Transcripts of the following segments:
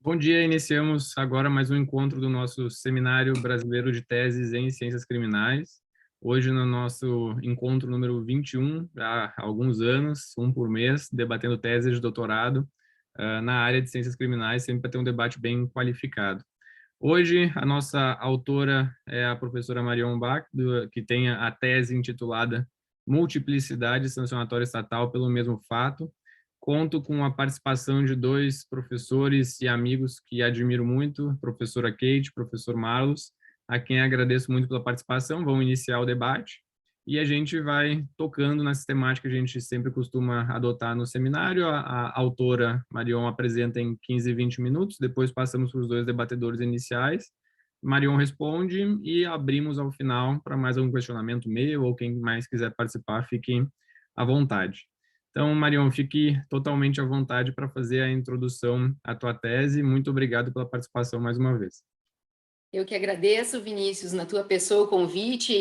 Bom dia, iniciamos agora mais um encontro do nosso Seminário Brasileiro de Teses em Ciências Criminais. Hoje no nosso encontro número 21, há alguns anos, um por mês, debatendo teses de doutorado na área de Ciências Criminais, sempre para ter um debate bem qualificado. Hoje, a nossa autora é a professora Marion Bach, que tem a tese intitulada Multiplicidade Sancionatória Estatal pelo Mesmo Fato. Conto com a participação de dois professores e amigos que admiro muito, professora Kate, professor Marlos, a quem agradeço muito pela participação. Vamos iniciar o debate e a gente vai tocando na sistemática que a gente sempre costuma adotar no seminário. A autora Marion apresenta em 15, 20 minutos, depois passamos para os dois debatedores iniciais. Marion responde e abrimos ao final para mais algum questionamento meu ou quem mais quiser participar, fique à vontade. Então, Marion, fique totalmente à vontade para fazer a introdução à tua tese. Muito obrigado pela participação mais uma vez. Eu que agradeço, Vinícius, na tua pessoa o convite.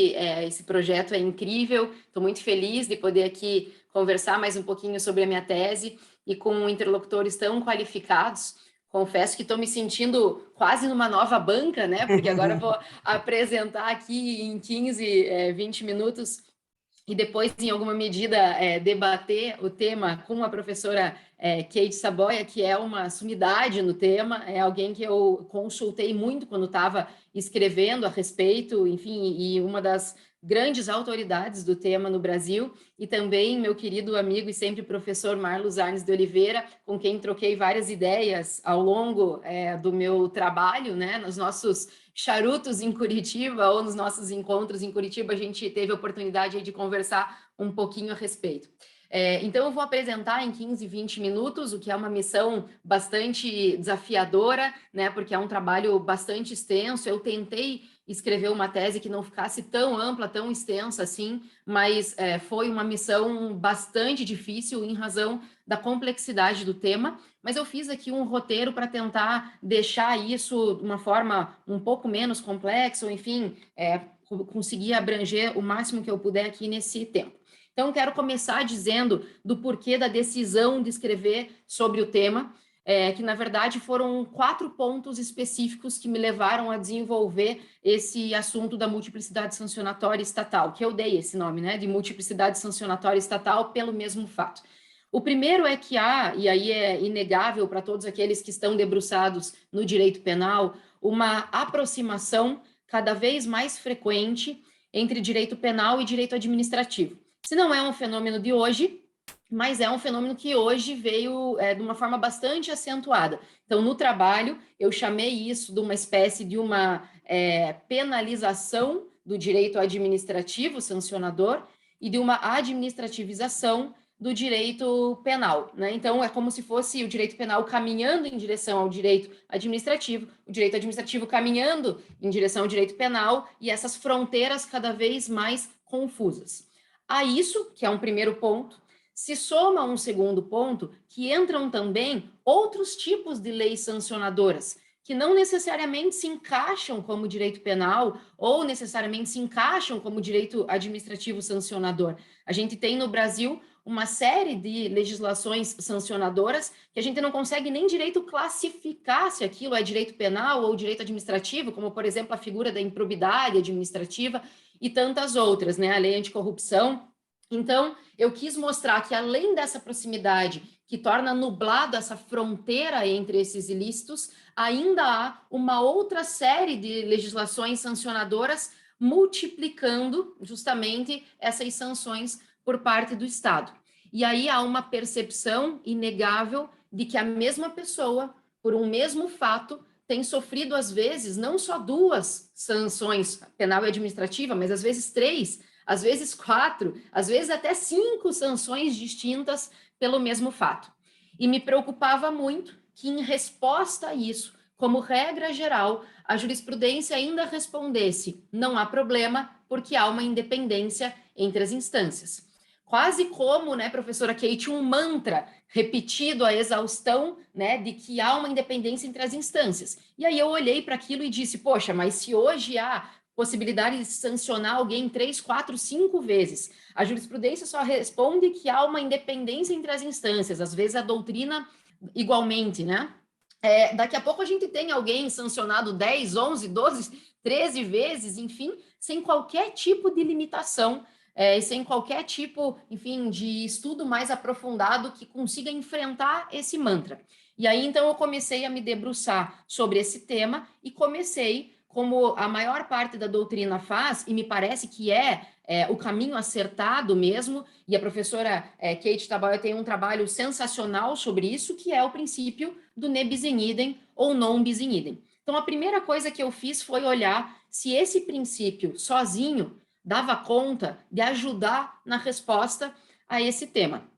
Esse projeto é incrível. Estou muito feliz de poder aqui conversar mais um pouquinho sobre a minha tese e com interlocutores tão qualificados. Confesso que estou me sentindo quase numa nova banca, né? Porque agora vou apresentar aqui em 15, 20 minutos e depois, em alguma medida, debater o tema com a professora Kate Saboia, que é uma sumidade no tema, é alguém que eu consultei muito quando estava escrevendo a respeito, enfim, e uma das grandes autoridades do tema no Brasil, e também meu querido amigo e sempre professor Marlos Arnes de Oliveira, com quem troquei várias ideias ao longo do meu trabalho, né, nos nossos charutos em Curitiba ou nos nossos encontros em Curitiba, a gente teve a oportunidade de conversar um pouquinho a respeito. Então, eu vou apresentar em 15, 20 minutos, o que é uma missão bastante desafiadora, né, porque é um trabalho bastante extenso. Eu tentei escrever uma tese que não ficasse tão ampla, tão extensa assim, mas foi uma missão bastante difícil em razão da complexidade do tema, mas eu fiz aqui um roteiro para tentar deixar isso de uma forma um pouco menos complexa, ou enfim, conseguir abranger o máximo que eu puder aqui nesse tempo. Então, quero começar dizendo do porquê da decisão de escrever sobre o tema, que, na verdade, foram 4 pontos específicos que me levaram a desenvolver esse assunto da multiplicidade sancionatória estatal, que eu dei esse nome, né, de multiplicidade sancionatória estatal pelo mesmo fato. O primeiro é que há, e aí é inegável para todos aqueles que estão debruçados no direito penal, uma aproximação cada vez mais frequente entre direito penal e direito administrativo. Se não é um fenômeno de hoje, mas é um fenômeno que hoje veio de uma forma bastante acentuada. Então, no trabalho, eu chamei isso de uma espécie de uma penalização do direito administrativo sancionador e de uma administrativização do direito penal, né? Então, é como se fosse o direito penal caminhando em direção ao direito administrativo caminhando em direção ao direito penal, e essas fronteiras cada vez mais confusas. A isso, que é um primeiro ponto, se soma um segundo ponto, que entram também outros tipos de leis sancionadoras, que não necessariamente se encaixam como direito penal ou necessariamente se encaixam como direito administrativo sancionador. A gente tem no Brasil uma série de legislações sancionadoras que a gente não consegue nem direito classificar se aquilo é direito penal ou direito administrativo, como, por exemplo, a figura da improbidade administrativa e tantas outras, né? A lei anticorrupção. Então, eu quis mostrar que, além dessa proximidade que torna nublado essa fronteira entre esses ilícitos, ainda há uma outra série de legislações sancionadoras multiplicando justamente essas sanções por parte do Estado. E aí há uma percepção inegável de que a mesma pessoa, por um mesmo fato, tem sofrido, às vezes, não só 2 sanções, penal e administrativa, mas às vezes 3, às vezes 4, às vezes até 5 sanções distintas pelo mesmo fato. E me preocupava muito que, em resposta a isso, como regra geral, a jurisprudência ainda respondesse: não há problema, porque há uma independência entre as instâncias. Quase como, né, professora Kate, um mantra repetido à exaustão, né, de que há uma independência entre as instâncias. E aí eu olhei para aquilo e disse: poxa, mas se hoje há possibilidade de sancionar alguém 3, 4, 5 vezes, a jurisprudência só responde que há uma independência entre as instâncias, às vezes a doutrina igualmente, né? daqui a pouco a gente tem alguém sancionado 10, 11, 12, 13 vezes, enfim, sem qualquer tipo de limitação, e sem qualquer tipo, enfim, de estudo mais aprofundado que consiga enfrentar esse mantra. E aí, então, eu comecei a me debruçar sobre esse tema e comecei, como a maior parte da doutrina faz, e me parece que o caminho acertado mesmo, e a professora Kate Tabaio tem um trabalho sensacional sobre isso, que é o princípio do ne bis in idem ou non bis in idem. Então, a primeira coisa que eu fiz foi olhar se esse princípio sozinho dava conta de ajudar na resposta a esse tema.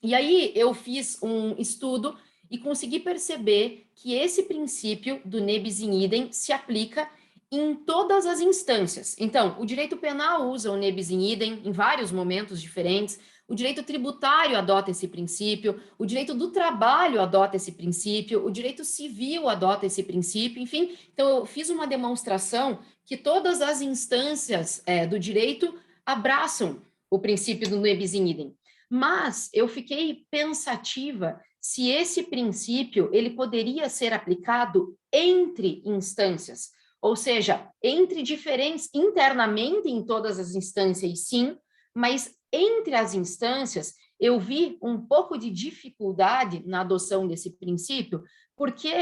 E aí eu fiz um estudo e consegui perceber que esse princípio do ne bis in idem se aplica em todas as instâncias. Então, o direito penal usa o ne bis in idem em vários momentos diferentes, o direito tributário adota esse princípio, o direito do trabalho adota esse princípio, o direito civil adota esse princípio, enfim. Então, eu fiz uma demonstração que todas as instâncias do direito abraçam o princípio do ne bis in idem. Mas eu fiquei pensativa se esse princípio ele poderia ser aplicado entre instâncias, ou seja, entre diferentes, internamente em todas as instâncias, sim, mas entre as instâncias eu vi um pouco de dificuldade na adoção desse princípio, porque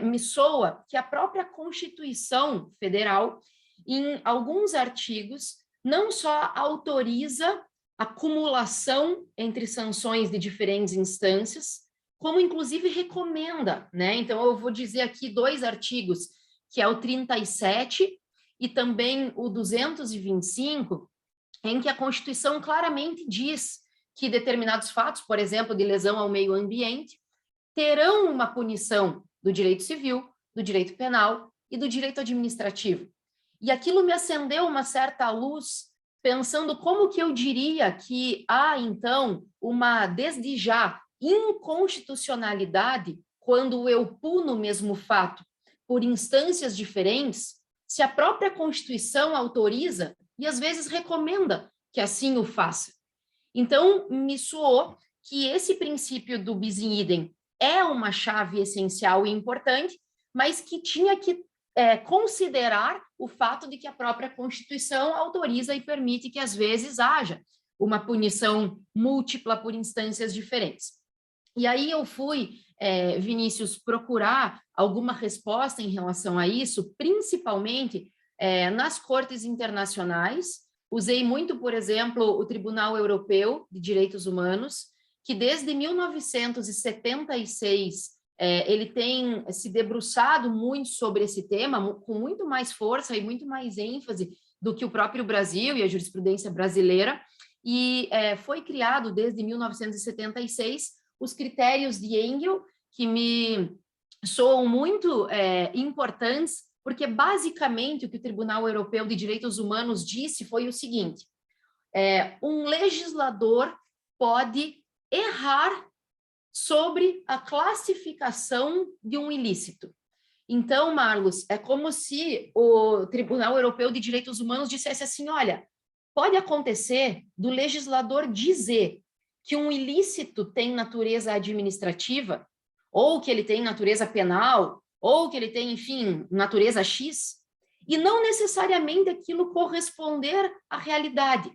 me soa que a própria Constituição Federal, em alguns artigos, não só autoriza acumulação entre sanções de diferentes instâncias, como inclusive recomenda, né? Então, eu vou dizer aqui 2 artigos, que é o 37 e também o 225, em que a Constituição claramente diz que determinados fatos, por exemplo, de lesão ao meio ambiente, terão uma punição do direito civil, do direito penal e do direito administrativo. E aquilo me acendeu uma certa luz, pensando como que eu diria que há, então, uma, desde já, inconstitucionalidade quando eu puno o mesmo fato por instâncias diferentes, se a própria Constituição autoriza e, às vezes, recomenda que assim o faça. Então, me soou que esse princípio do bis in idem é uma chave essencial e importante, mas que tinha que considerar o fato de que a própria Constituição autoriza e permite que, às vezes, haja uma punição múltipla por instâncias diferentes. E aí eu fui, Vinícius, procurar alguma resposta em relação a isso, principalmente nas cortes internacionais. Usei muito, por exemplo, o Tribunal Europeu de Direitos Humanos, que desde 1976 ele tem se debruçado muito sobre esse tema, com muito mais força e muito mais ênfase do que o próprio Brasil e a jurisprudência brasileira, e foi criado desde 1976 os critérios de Engel, que me soam muito importantes, porque basicamente o que o Tribunal Europeu de Direitos Humanos disse foi o seguinte: um legislador pode errar sobre a classificação de um ilícito. Então, Marlos, é como se o Tribunal Europeu de Direitos Humanos dissesse assim: olha, pode acontecer do legislador dizer que um ilícito tem natureza administrativa, ou que ele tem natureza penal, ou que ele tem, enfim, natureza X, e não necessariamente aquilo corresponder à realidade.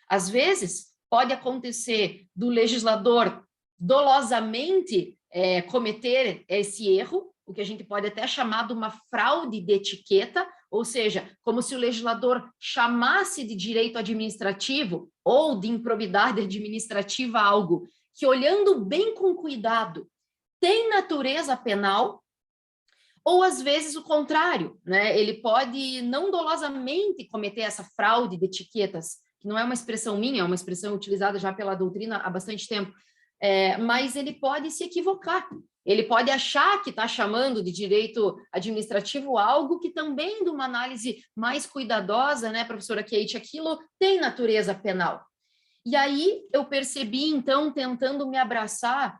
Às vezes, pode acontecer do legislador dolosamente cometer esse erro, o que a gente pode até chamar de uma fraude de etiqueta, ou seja, como se o legislador chamasse de direito administrativo ou de improbidade administrativa algo que, olhando bem com cuidado, tem natureza penal, ou às vezes o contrário, né? Ele pode não dolosamente cometer essa fraude de etiquetas, que não é uma expressão minha, é uma expressão utilizada já pela doutrina há bastante tempo, mas ele pode se equivocar. Ele pode achar que está chamando de direito administrativo algo que também, de uma análise mais cuidadosa, né, professora Kate, aquilo tem natureza penal. E aí eu percebi, então, tentando me abraçar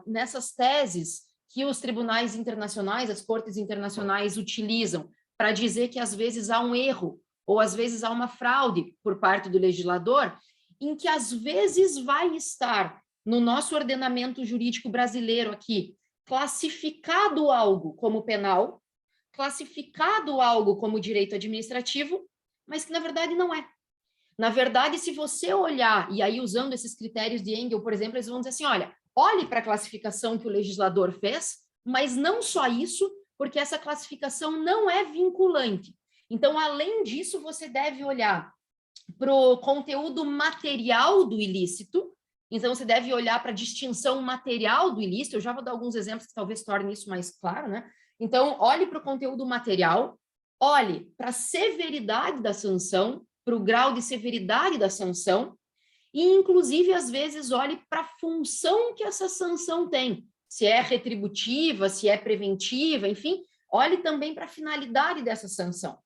nessas teses que os tribunais internacionais, as cortes internacionais utilizam para dizer que às vezes há um erro ou às vezes há uma fraude por parte do legislador, em que às vezes vai estar no nosso ordenamento jurídico brasileiro aqui classificado algo como penal, classificado algo como direito administrativo, mas que na verdade não é. Na verdade, se você olhar, e aí usando esses critérios de Engel, por exemplo, eles vão dizer assim, olha, olhe para a classificação que o legislador fez, mas não só isso, porque essa classificação não é vinculante. Então, além disso, você deve olhar para o conteúdo material do ilícito, então você deve olhar para a distinção material do ilícito, eu já vou dar alguns exemplos que talvez tornem isso mais claro, né? Então, olhe para o conteúdo material, olhe para a severidade da sanção, para o grau de severidade da sanção, e, inclusive, às vezes, olhe para a função que essa sanção tem, se é retributiva, se é preventiva, enfim, olhe também para a finalidade dessa sanção.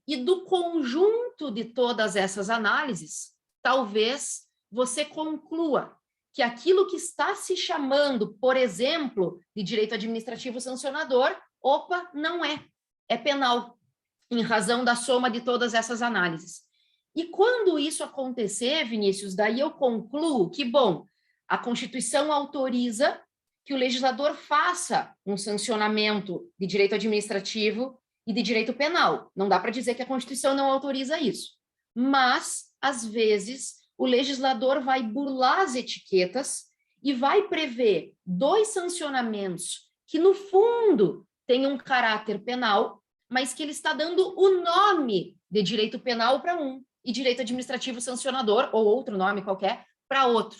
E do conjunto de todas essas análises, talvez você conclua que aquilo que está se chamando, por exemplo, de direito administrativo sancionador, opa, não é, é penal, em razão da soma de todas essas análises. E quando isso acontecer, Vinícius, daí eu concluo que, bom, a Constituição autoriza que o legislador faça um sancionamento de direito administrativo e de direito penal. Não dá para dizer que a Constituição não autoriza isso. Mas, às vezes, o legislador vai burlar as etiquetas e vai prever 2 sancionamentos que, no fundo, têm um caráter penal, mas que ele está dando o nome de direito penal para um e direito administrativo sancionador, ou outro nome qualquer, para outro.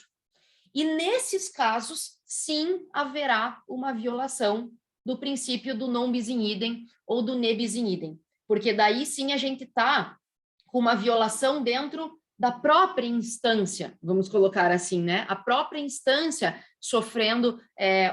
E nesses casos, sim, haverá uma violação do princípio do non bis in idem ou do ne bis in idem, porque daí sim a gente está com uma violação dentro da própria instância, vamos colocar assim, né? A própria instância sofrendo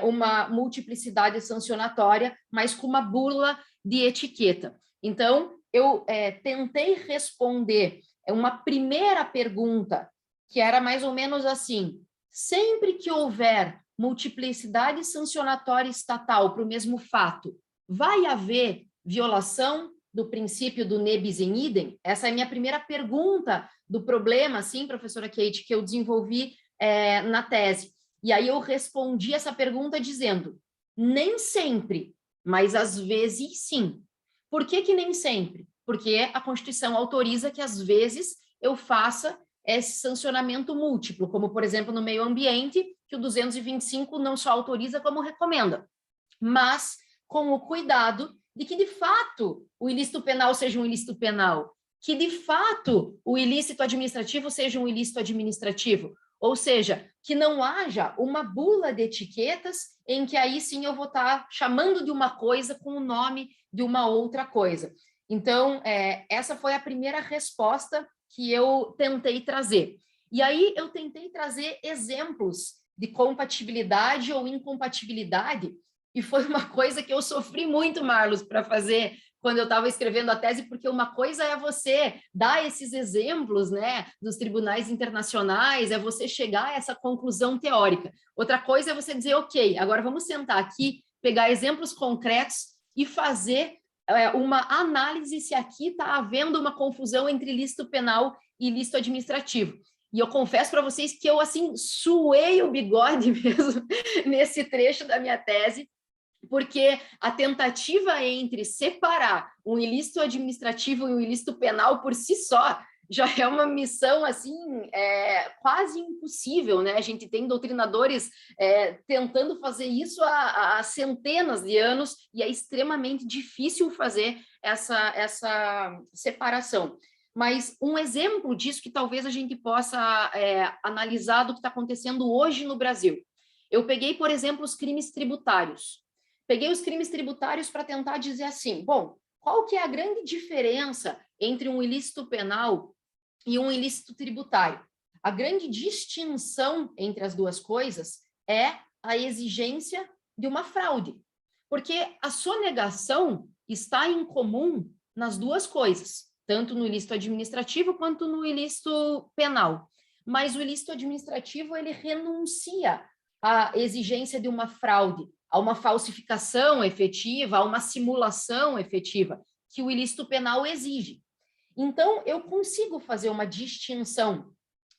uma multiplicidade sancionatória, mas com uma burla de etiqueta. Então, eu tentei responder uma primeira pergunta, que era mais ou menos assim, sempre que houver multiplicidade sancionatória estatal para o mesmo fato, vai haver violação do princípio do ne bis in idem? Essa é a minha primeira pergunta do problema, assim, professora Kate, que eu desenvolvi na tese. E aí eu respondi essa pergunta dizendo, nem sempre, mas às vezes sim. Por que que nem sempre? Porque a Constituição autoriza que às vezes eu faça esse sancionamento múltiplo, como, por exemplo, no meio ambiente, que o 225 não só autoriza, como recomenda, mas com o cuidado de que, de fato, o ilícito penal seja um ilícito penal, que, de fato, o ilícito administrativo seja um ilícito administrativo, ou seja, que não haja uma bula de etiquetas em que aí sim eu vou estar chamando de uma coisa com o nome de uma outra coisa. Então, essa foi a primeira resposta que eu tentei trazer. E aí eu tentei trazer exemplos de compatibilidade ou incompatibilidade, e foi uma coisa que eu sofri muito, Marlos, para fazer quando eu estava escrevendo a tese, porque uma coisa é você dar esses exemplos, né, dos tribunais internacionais, é você chegar a essa conclusão teórica. Outra coisa é você dizer, ok, agora vamos sentar aqui, pegar exemplos concretos e fazer uma análise se aqui está havendo uma confusão entre ilícito penal e ilícito administrativo. E eu confesso para vocês que eu, assim, suei o bigode mesmo nesse trecho da minha tese, porque a tentativa entre separar um ilícito administrativo e um ilícito penal por si só já é uma missão, assim, quase impossível, né? A gente tem doutrinadores tentando fazer isso há centenas de anos e é extremamente difícil fazer essa separação. Mas um exemplo disso que talvez a gente possa analisar do que está acontecendo hoje no Brasil. Eu peguei, por exemplo, os crimes tributários. Peguei os crimes tributários para tentar dizer assim, bom, qual que é a grande diferença entre um ilícito penal e um ilícito tributário? A grande distinção entre as duas coisas é a exigência de uma fraude, porque a sonegação está em comum nas duas coisas, tanto no ilícito administrativo quanto no ilícito penal. Mas o ilícito administrativo, ele renuncia à exigência de uma fraude, a uma falsificação efetiva, a uma simulação efetiva, que o ilícito penal exige. Então, eu consigo fazer uma distinção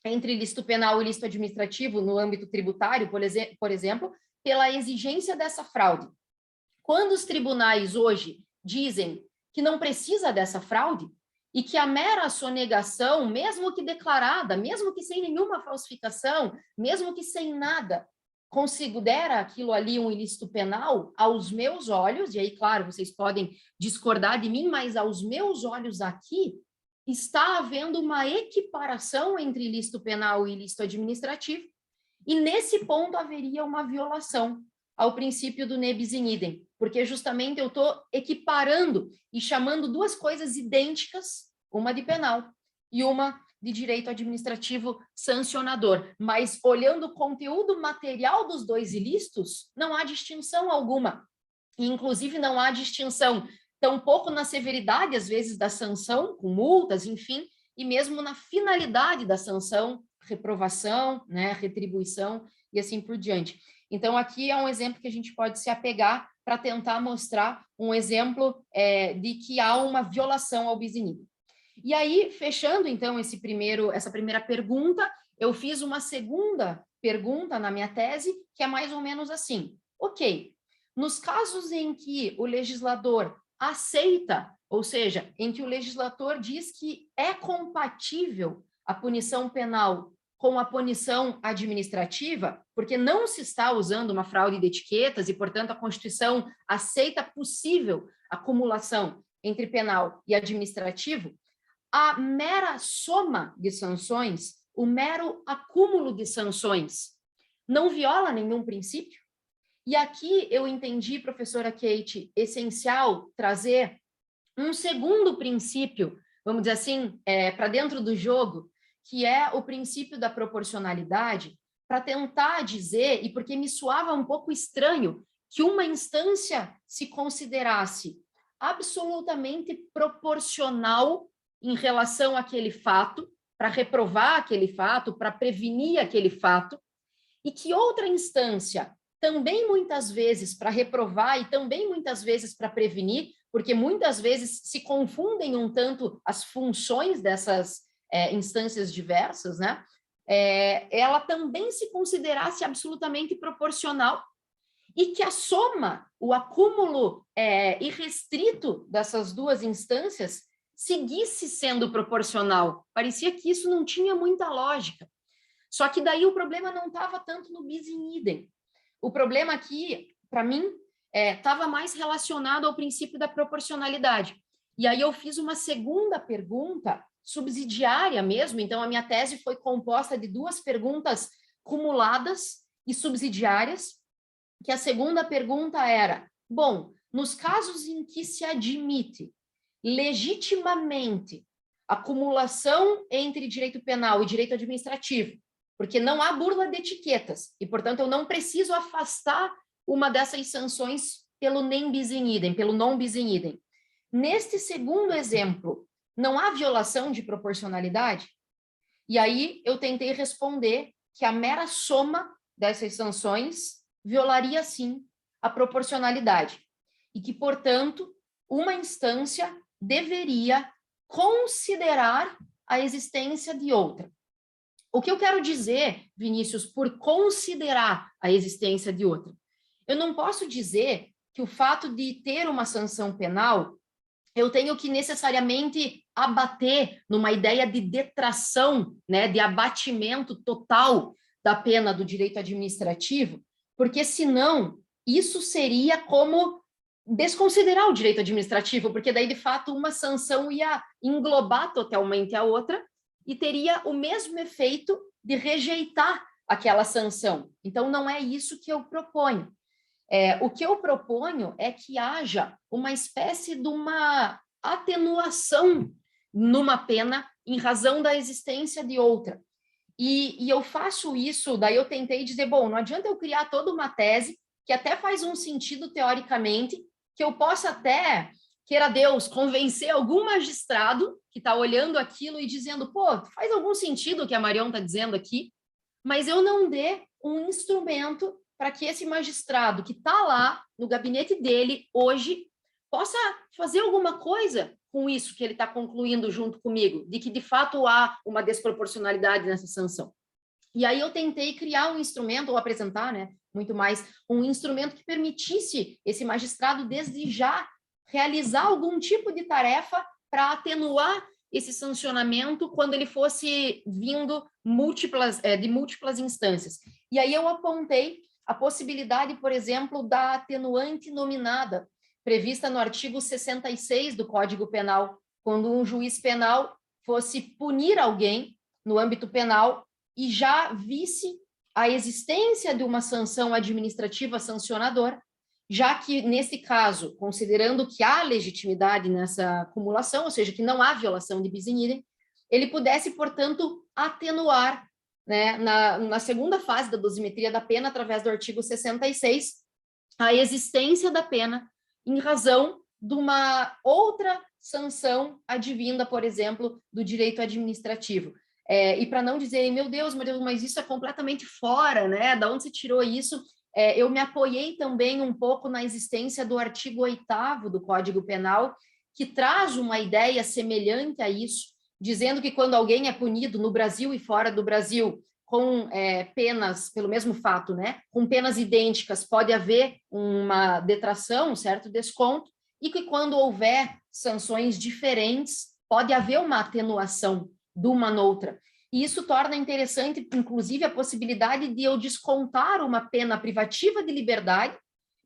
entre ilícito penal e ilícito administrativo no âmbito tributário, por exemplo, pela exigência dessa fraude. Quando os tribunais hoje dizem que não precisa dessa fraude e que a mera sonegação, mesmo que declarada, mesmo que sem nenhuma falsificação, mesmo que sem nada, considera aquilo ali um ilícito penal, aos meus olhos, e aí, claro, vocês podem discordar de mim, mas aos meus olhos aqui, está havendo uma equiparação entre ilícito penal e ilícito administrativo, e nesse ponto haveria uma violação ao princípio do nebis in idem, porque justamente eu estou equiparando e chamando duas coisas idênticas, uma de penal e uma de direito administrativo sancionador, mas olhando o conteúdo material dos dois ilícitos, não há distinção alguma, e inclusive não há distinção tampouco na severidade, às vezes, da sanção, com multas, enfim, e mesmo na finalidade da sanção, reprovação, né, retribuição e assim por diante. Então, aqui é um exemplo que a gente pode se apegar para tentar mostrar um exemplo de que há uma violação ao bis in idem. E aí, fechando, então, essa primeira pergunta, eu fiz uma segunda pergunta na minha tese, que é mais ou menos assim. Ok, nos casos em que o legislador aceita, ou seja, em que o legislador diz que é compatível a punição penal com a punição administrativa, porque não se está usando uma fraude de etiquetas e, portanto, a Constituição aceita possível acumulação entre penal e administrativo, a mera soma de sanções, o mero acúmulo de sanções, não viola nenhum princípio? E aqui eu entendi, professora Kate, essencial trazer um segundo princípio, vamos dizer assim, para dentro do jogo, que é o princípio da proporcionalidade, para tentar dizer, e porque me soava um pouco estranho, que uma instância se considerasse absolutamente proporcional em relação àquele fato, para reprovar aquele fato, para prevenir aquele fato, e que outra instância, também muitas vezes para reprovar e também muitas vezes para prevenir, porque muitas vezes se confundem um tanto as funções dessas instâncias diversas, né? Ela também se considerasse absolutamente proporcional e que a soma, o acúmulo irrestrito dessas duas instâncias seguisse sendo proporcional. Parecia que isso não tinha muita lógica. Só que daí o problema não estava tanto no bis in idem. O problema aqui, para mim, estava mais relacionado ao princípio da proporcionalidade. E aí eu fiz uma segunda pergunta, subsidiária mesmo, então a minha tese foi composta de duas perguntas cumuladas e subsidiárias, que a segunda pergunta era, bom, nos casos em que se admite legitimamente acumulação entre direito penal e direito administrativo, porque não há burla de etiquetas, e, portanto, eu não preciso afastar uma dessas sanções pelo nem bis in idem, pelo non bis in idem. Neste segundo exemplo, não há violação de proporcionalidade? E aí eu tentei responder que a mera soma dessas sanções violaria, sim, a proporcionalidade, e que, portanto, uma instância deveria considerar a existência de outra. O que eu quero dizer, Vinícius, por considerar a existência de outra? Eu não posso dizer que o fato de ter uma sanção penal, eu tenho que necessariamente abater numa ideia de detração, né, de abatimento total da pena do direito administrativo, porque senão isso seria como desconsiderar o direito administrativo, porque daí, de fato, uma sanção ia englobar totalmente a outra e teria o mesmo efeito de rejeitar aquela sanção. Então, não é isso que eu proponho. O que eu proponho é que haja uma espécie de uma atenuação numa pena em razão da existência de outra. E eu faço isso, daí eu tentei dizer, bom, não adianta eu criar toda uma tese que até faz um sentido teoricamente, que eu possa até, queira Deus, convencer algum magistrado que está olhando aquilo e dizendo, pô, faz algum sentido o que a Marion está dizendo aqui, mas eu não dê um instrumento para que esse magistrado que está lá no gabinete dele hoje possa fazer alguma coisa com isso que ele está concluindo junto comigo, de que de fato há uma desproporcionalidade nessa sanção. E aí eu tentei criar um instrumento, ou apresentar, né, muito mais, um instrumento que permitisse esse magistrado, desde já, realizar algum tipo de tarefa para atenuar esse sancionamento quando ele fosse vindo de múltiplas instâncias. E aí eu apontei a possibilidade, por exemplo, da atenuante nominada, prevista no artigo 66 do Código Penal, quando um juiz penal fosse punir alguém no âmbito penal e já visse a existência de uma sanção administrativa sancionadora, já que, nesse caso, considerando que há legitimidade nessa acumulação, ou seja, que não há violação de bis in idem, ele pudesse, portanto, atenuar, né, na segunda fase da dosimetria da pena, através do artigo 66, a existência da pena em razão de uma outra sanção advinda, por exemplo, do direito administrativo. E para não dizerem, meu Deus, mas isso é completamente fora, né? Da onde você tirou isso? Eu me apoiei também um pouco na existência do artigo 8º do Código Penal, que traz uma ideia semelhante a isso, dizendo que quando alguém é punido no Brasil e fora do Brasil com penas, pelo mesmo fato, né, com penas idênticas, pode haver uma detração, um certo desconto, e que quando houver sanções diferentes, pode haver uma atenuação de uma noutra. E isso torna interessante, inclusive, a possibilidade de eu descontar uma pena privativa de liberdade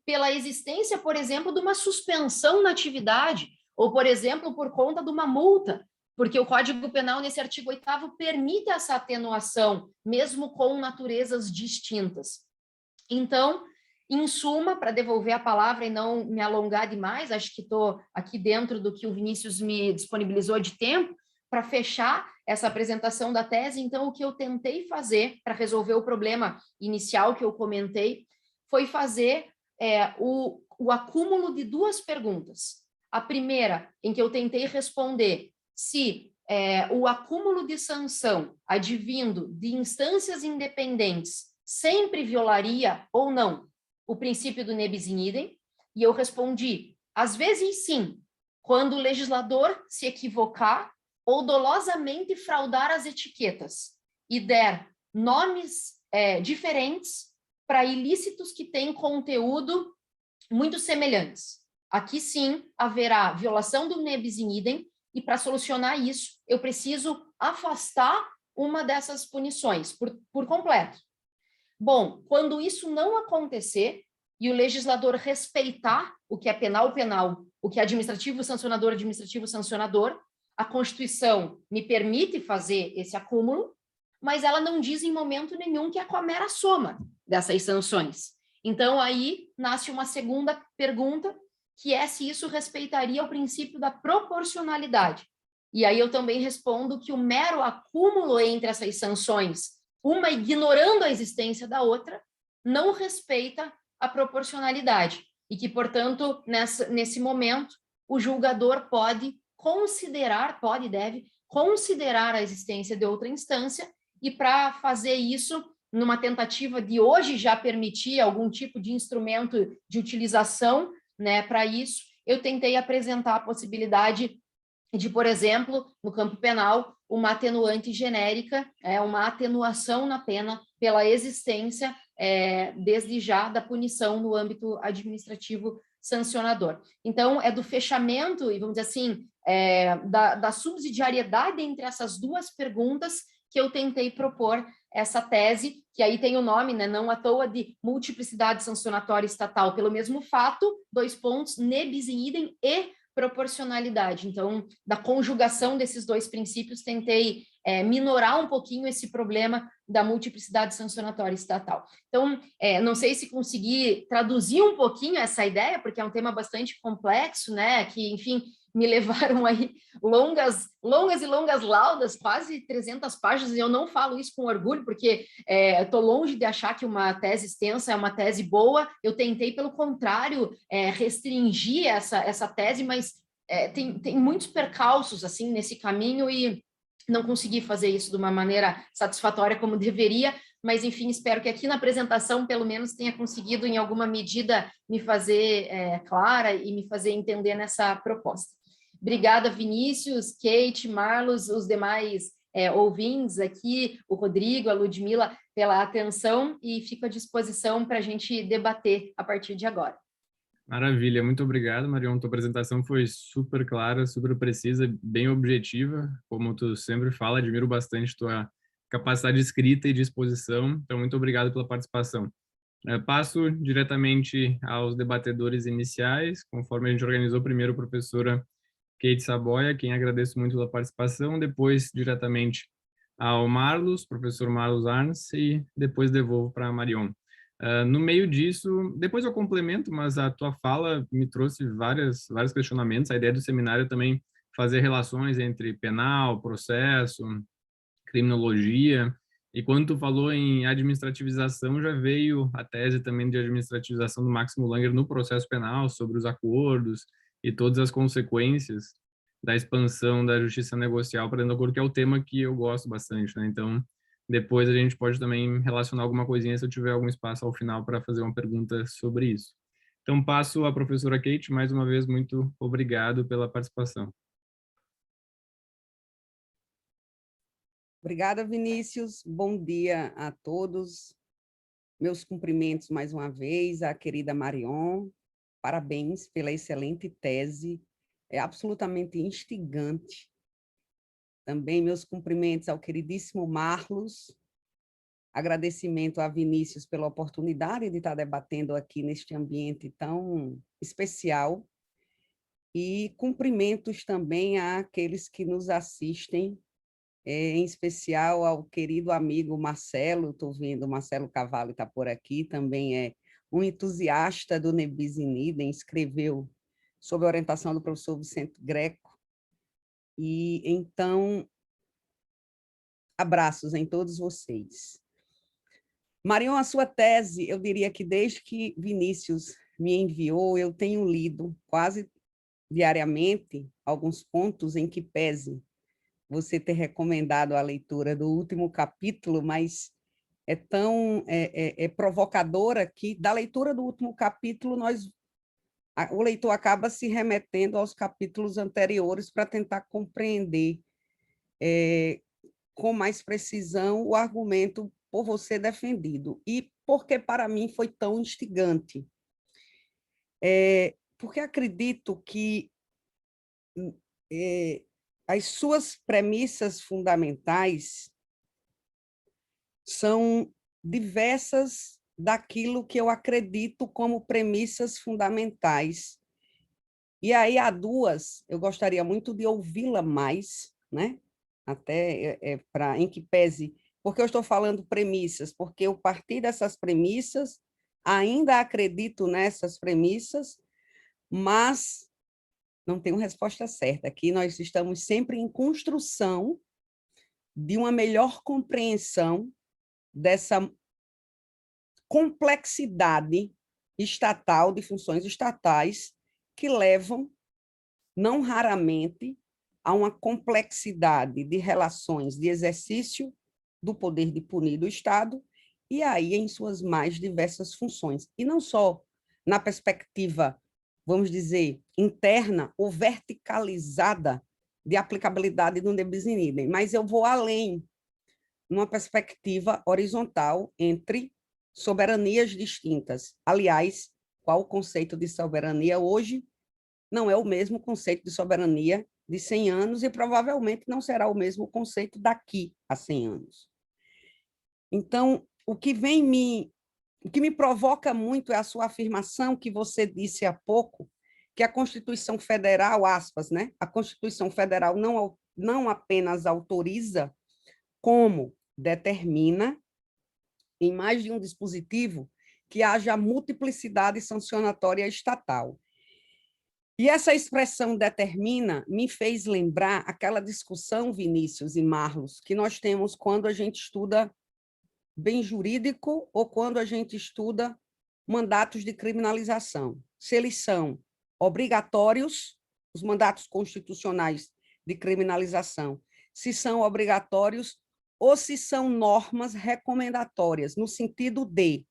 pela existência, por exemplo, de uma suspensão na atividade, ou, por exemplo, por conta de uma multa, porque o Código Penal, nesse artigo 8º, permite essa atenuação, mesmo com naturezas distintas. Então, em suma, para devolver a palavra e não me alongar demais, acho que estou aqui dentro do que o Vinícius me disponibilizou de tempo, para fechar essa apresentação da tese. Então, o que eu tentei fazer para resolver o problema inicial que eu comentei foi fazer o acúmulo de duas perguntas. A primeira, em que eu tentei responder se o acúmulo de sanção advindo de instâncias independentes sempre violaria ou não o princípio do ne bis in idem, e eu respondi, às vezes sim, quando o legislador se equivocar ou dolosamente fraudar as etiquetas e der nomes diferentes para ilícitos que têm conteúdo muito semelhantes. Aqui sim haverá violação do ne bis in idem, e para solucionar isso, eu preciso afastar uma dessas punições por completo. Bom, quando isso não acontecer e o legislador respeitar o que é penal, penal, o que é administrativo, sancionador, a Constituição me permite fazer esse acúmulo, mas ela não diz em momento nenhum que é com a mera soma dessas sanções. Então, aí nasce uma segunda pergunta, que é se isso respeitaria o princípio da proporcionalidade. E aí eu também respondo que o mero acúmulo entre essas sanções, uma ignorando a existência da outra, não respeita a proporcionalidade. E que, portanto, nesse momento, o julgador pode e deve considerar a existência de outra instância, e para fazer isso, numa tentativa de hoje já permitir algum tipo de instrumento de utilização, né, para isso, eu tentei apresentar a possibilidade de, por exemplo, no campo penal, uma atenuante genérica, uma atenuação na pena pela existência, desde já, da punição no âmbito administrativo sancionador. Então, é do fechamento, e vamos dizer assim, da subsidiariedade entre essas duas perguntas que eu tentei propor essa tese, que aí tem o nome, né, não à toa, de multiplicidade sancionatória estatal pelo mesmo fato, ne bis in idem e proporcionalidade. Então, da conjugação desses dois princípios, tentei minorar um pouquinho esse problema da multiplicidade sancionatória estatal. Então, não sei se consegui traduzir um pouquinho essa ideia, porque é um tema bastante complexo, né, que, enfim, me levaram aí longas e longas laudas, quase 300 páginas, e eu não falo isso com orgulho, porque estou longe de achar que uma tese extensa é uma tese boa. Eu tentei, pelo contrário, restringir essa tese, mas tem muitos percalços assim nesse caminho e não consegui fazer isso de uma maneira satisfatória como deveria, mas, enfim, espero que aqui na apresentação, pelo menos, tenha conseguido, em alguma medida, me fazer clara e me fazer entender nessa proposta. Obrigada, Vinícius, Kate, Marlos, os demais ouvintes aqui, o Rodrigo, a Ludmila, pela atenção e fico à disposição para a gente debater a partir de agora. Maravilha, muito obrigado, Marion. Tua apresentação foi super clara, super precisa, bem objetiva. Como tu sempre fala, admiro bastante tua capacidade de escrita e de exposição. Então, muito obrigado pela participação. Passo diretamente aos debatedores iniciais, conforme a gente organizou primeiro a professora Kate Saboia, quem agradeço muito pela participação, depois diretamente ao Marlos, professor Marlos Arns, e depois devolvo para a Marion. No meio disso, depois eu complemento, mas a tua fala me trouxe vários questionamentos. A ideia do seminário é também fazer relações entre penal, processo, criminologia. E quando tu falou em administrativização, já veio a tese também de administrativização do Máximo Langer no processo penal, sobre os acordos e todas as consequências da expansão da justiça negocial para dentro do acordo, que é o tema que eu gosto bastante, né? Então, depois a gente pode também relacionar alguma coisinha se eu tiver algum espaço ao final para fazer uma pergunta sobre isso. Então, passo à professora Kate, mais uma vez, muito obrigado pela participação. Obrigada, Vinícius. Bom dia a todos. Meus cumprimentos mais uma vez à querida Marion. Parabéns pela excelente tese. É absolutamente instigante. Também meus cumprimentos ao queridíssimo Marlos. Agradecimento a Vinícius pela oportunidade de estar debatendo aqui neste ambiente tão especial. E cumprimentos também àqueles que nos assistem, em especial ao querido amigo Marcelo. Estou vendo, o Marcelo Cavalli está por aqui, também é um entusiasta do Nebis in Idem, escreveu sob a orientação do professor Vicente Greco. E então, abraços em todos vocês. Marion, a sua tese, eu diria que desde que Vinícius me enviou, eu tenho lido quase diariamente alguns pontos em que pese você ter recomendado a leitura do último capítulo, mas é tão provocadora que, da leitura do último capítulo, o leitor acaba se remetendo aos capítulos anteriores para tentar compreender com mais precisão o argumento por você defendido. E porque, para mim, foi tão instigante? Porque acredito que as suas premissas fundamentais são diversas daquilo que eu acredito como premissas fundamentais. E aí há duas, eu gostaria muito de ouvi-la mais, né? Até em que pese, porque eu estou falando premissas, porque eu parti dessas premissas, ainda acredito nessas premissas, mas não tenho resposta certa. Aqui nós estamos sempre em construção de uma melhor compreensão dessa complexidade estatal, de funções estatais, que levam, não raramente, a uma complexidade de relações de exercício do poder de punir do Estado, e aí em suas mais diversas funções. E não só na perspectiva, vamos dizer, interna ou verticalizada de aplicabilidade do Nebis in Idem, mas eu vou além, numa perspectiva horizontal entre soberanias distintas. Aliás, qual o conceito de soberania hoje não é o mesmo conceito de soberania de 100 anos e provavelmente não será o mesmo conceito daqui a 100 anos. Então, o que me provoca muito é a sua afirmação que você disse há pouco, que a Constituição Federal, aspas, né? A Constituição Federal não apenas autoriza, como determina, em mais de um dispositivo, que haja multiplicidade sancionatória estatal. E essa expressão determina me fez lembrar aquela discussão, Vinícius e Marlos, que nós temos quando a gente estuda bem jurídico ou quando a gente estuda mandatos de criminalização. Se eles são obrigatórios, os mandatos constitucionais de criminalização, se são obrigatórios ou se são normas recomendatórias, no sentido de,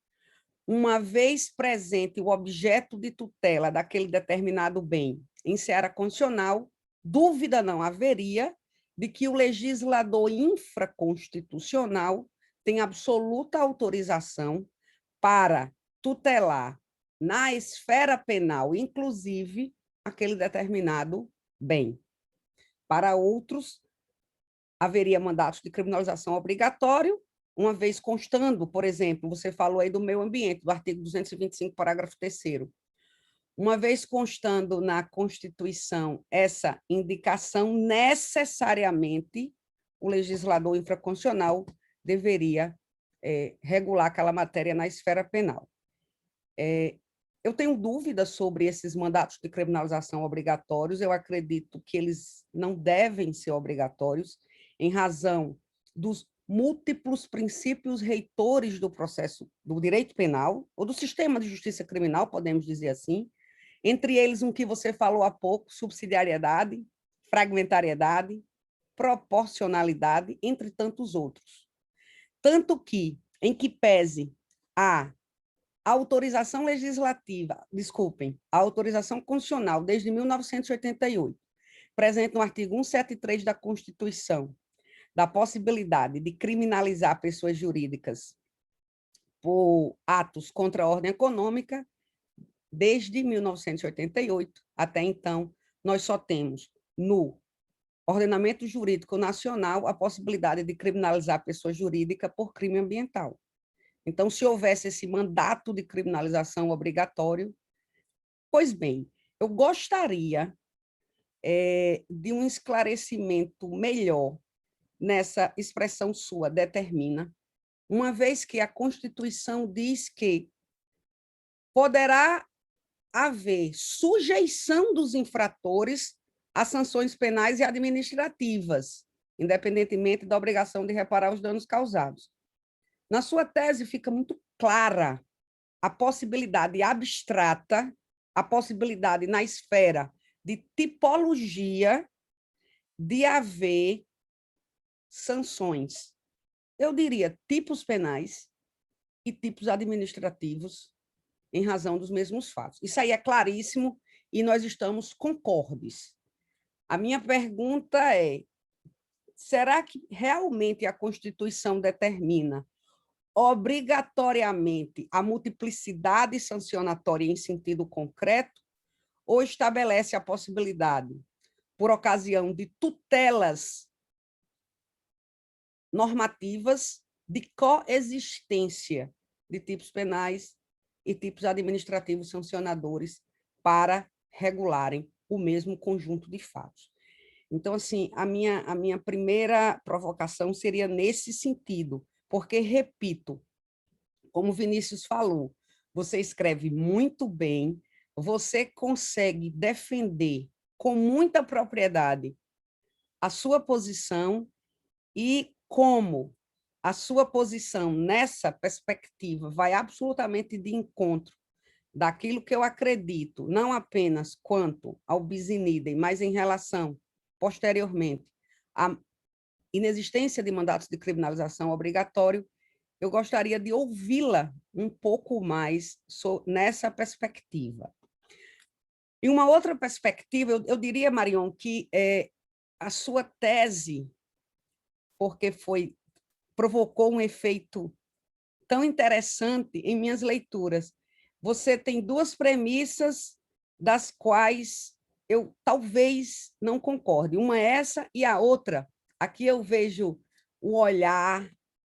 uma vez presente o objeto de tutela daquele determinado bem em seara condicional, dúvida não haveria de que o legislador infraconstitucional tem absoluta autorização para tutelar na esfera penal, inclusive, aquele determinado bem. Para outros, haveria mandatos de criminalização obrigatório, uma vez constando, por exemplo, você falou aí do meio ambiente, do artigo 225, parágrafo 3º, uma vez constando na Constituição essa indicação, necessariamente o legislador infraconstitucional deveria regular aquela matéria na esfera penal. Eu tenho dúvidas sobre esses mandatos de criminalização obrigatórios, eu acredito que eles não devem ser obrigatórios, em razão dos múltiplos princípios reitores do processo do direito penal, ou do sistema de justiça criminal, podemos dizer assim, entre eles um que você falou há pouco, subsidiariedade, fragmentariedade, proporcionalidade, entre tantos outros. Tanto que, em que pese a autorização legislativa, a autorização constitucional desde 1988, presente no artigo 173 da Constituição, da possibilidade de criminalizar pessoas jurídicas por atos contra a ordem econômica, desde 1988 até então, nós só temos no ordenamento jurídico nacional a possibilidade de criminalizar a pessoa jurídica por crime ambiental. Então, se houvesse esse mandato de criminalização obrigatório, pois bem, eu gostaria de um esclarecimento melhor nessa expressão sua, determina, uma vez que a Constituição diz que poderá haver sujeição dos infratores a sanções penais e administrativas, independentemente da obrigação de reparar os danos causados. Na sua tese fica muito clara a possibilidade abstrata, a possibilidade na esfera de tipologia de haver sanções. Eu diria tipos penais e tipos administrativos em razão dos mesmos fatos. Isso aí é claríssimo e nós estamos concordes. A minha pergunta é, será que realmente a Constituição determina obrigatoriamente a multiplicidade sancionatória em sentido concreto ou estabelece a possibilidade, por ocasião de tutelas normativas, de coexistência de tipos penais e tipos administrativos sancionadores para regularem o mesmo conjunto de fatos? Então, assim, a minha primeira provocação seria nesse sentido, porque, repito, como o Vinícius falou, você escreve muito bem, você consegue defender com muita propriedade a sua posição e como a sua posição nessa perspectiva vai absolutamente de encontro daquilo que eu acredito, não apenas quanto ao bis in idem, mas em relação, posteriormente, à inexistência de mandatos de criminalização obrigatório, eu gostaria de ouvi-la um pouco mais nessa perspectiva. E uma outra perspectiva, eu diria, Marion, que a sua tese, porque provocou um efeito tão interessante em minhas leituras. Você tem duas premissas das quais eu talvez não concorde. Uma é essa e a outra, aqui eu vejo o olhar,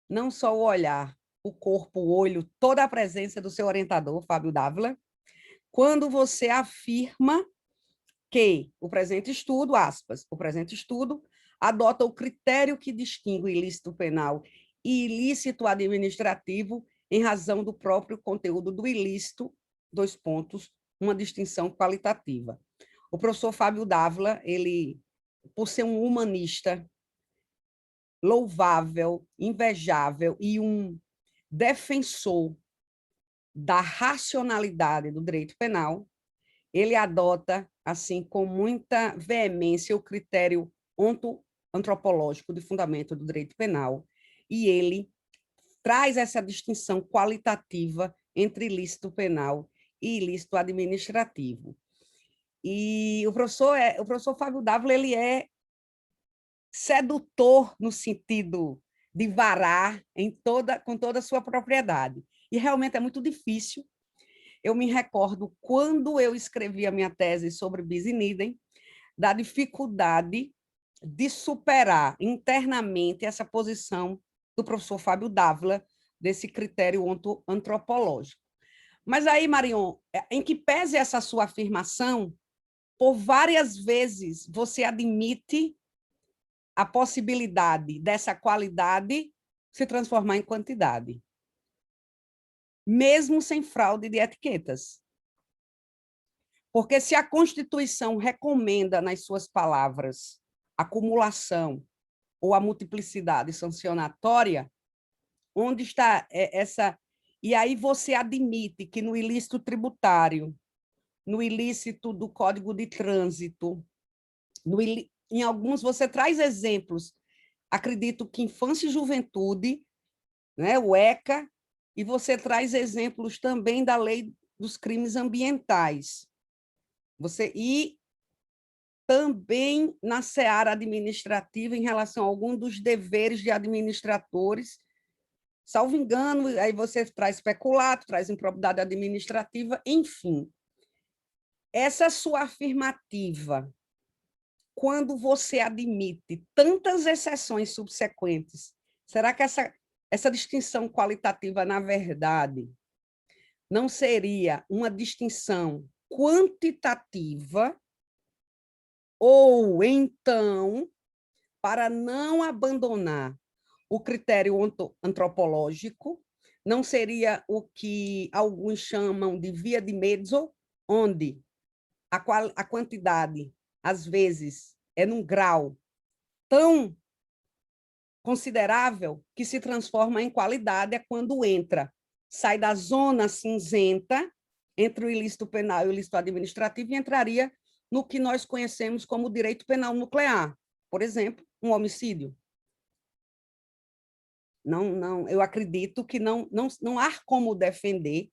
não só o olhar, o corpo, o olho, toda a presença do seu orientador, Fábio Dávila, quando você afirma que o presente estudo, aspas, o presente estudo adota o critério que distingue o ilícito penal e ilícito administrativo em razão do próprio conteúdo do ilícito, dois pontos, uma distinção qualitativa. O professor Fábio Dávila, ele, por ser um humanista louvável, invejável e um defensor da racionalidade do direito penal, ele adota, assim, com muita veemência, o critério ontológico de fundamento do direito penal, e ele traz essa distinção qualitativa entre ilícito penal e ilícito administrativo. E o professor Fábio Dávila, ele é sedutor no sentido de varar com toda a sua propriedade. E realmente é muito difícil. Eu me recordo, quando eu escrevi a minha tese sobre bis in idem, da dificuldade de superar internamente essa posição do professor Fábio Dávila, desse critério antropológico. Mas aí, Marion, em que pese essa sua afirmação, por várias vezes você admite a possibilidade dessa qualidade se transformar em quantidade, mesmo sem fraude de etiquetas. Porque se a Constituição recomenda nas suas palavras acumulação ou a multiplicidade sancionatória, onde está essa... E aí você admite que no ilícito tributário, no ilícito do Código de Trânsito, em alguns você traz exemplos, acredito que Infância e Juventude, né, o ECA, e você traz exemplos também da Lei dos Crimes Ambientais. E também na seara administrativa, em relação a algum dos deveres de administradores, salvo engano, aí você traz peculato, traz improbidade administrativa, enfim. Essa sua afirmativa, quando você admite tantas exceções subsequentes, será que essa distinção qualitativa, na verdade, não seria uma distinção quantitativa, ou então, para não abandonar o critério antropológico, não seria o que alguns chamam de via de mezzo, onde a quantidade, às vezes, é num grau tão considerável que se transforma em qualidade, é quando sai da zona cinzenta entre o ilícito penal e o ilícito administrativo e entraria no que nós conhecemos como direito penal nuclear, por exemplo, um homicídio. Eu acredito que não há como defender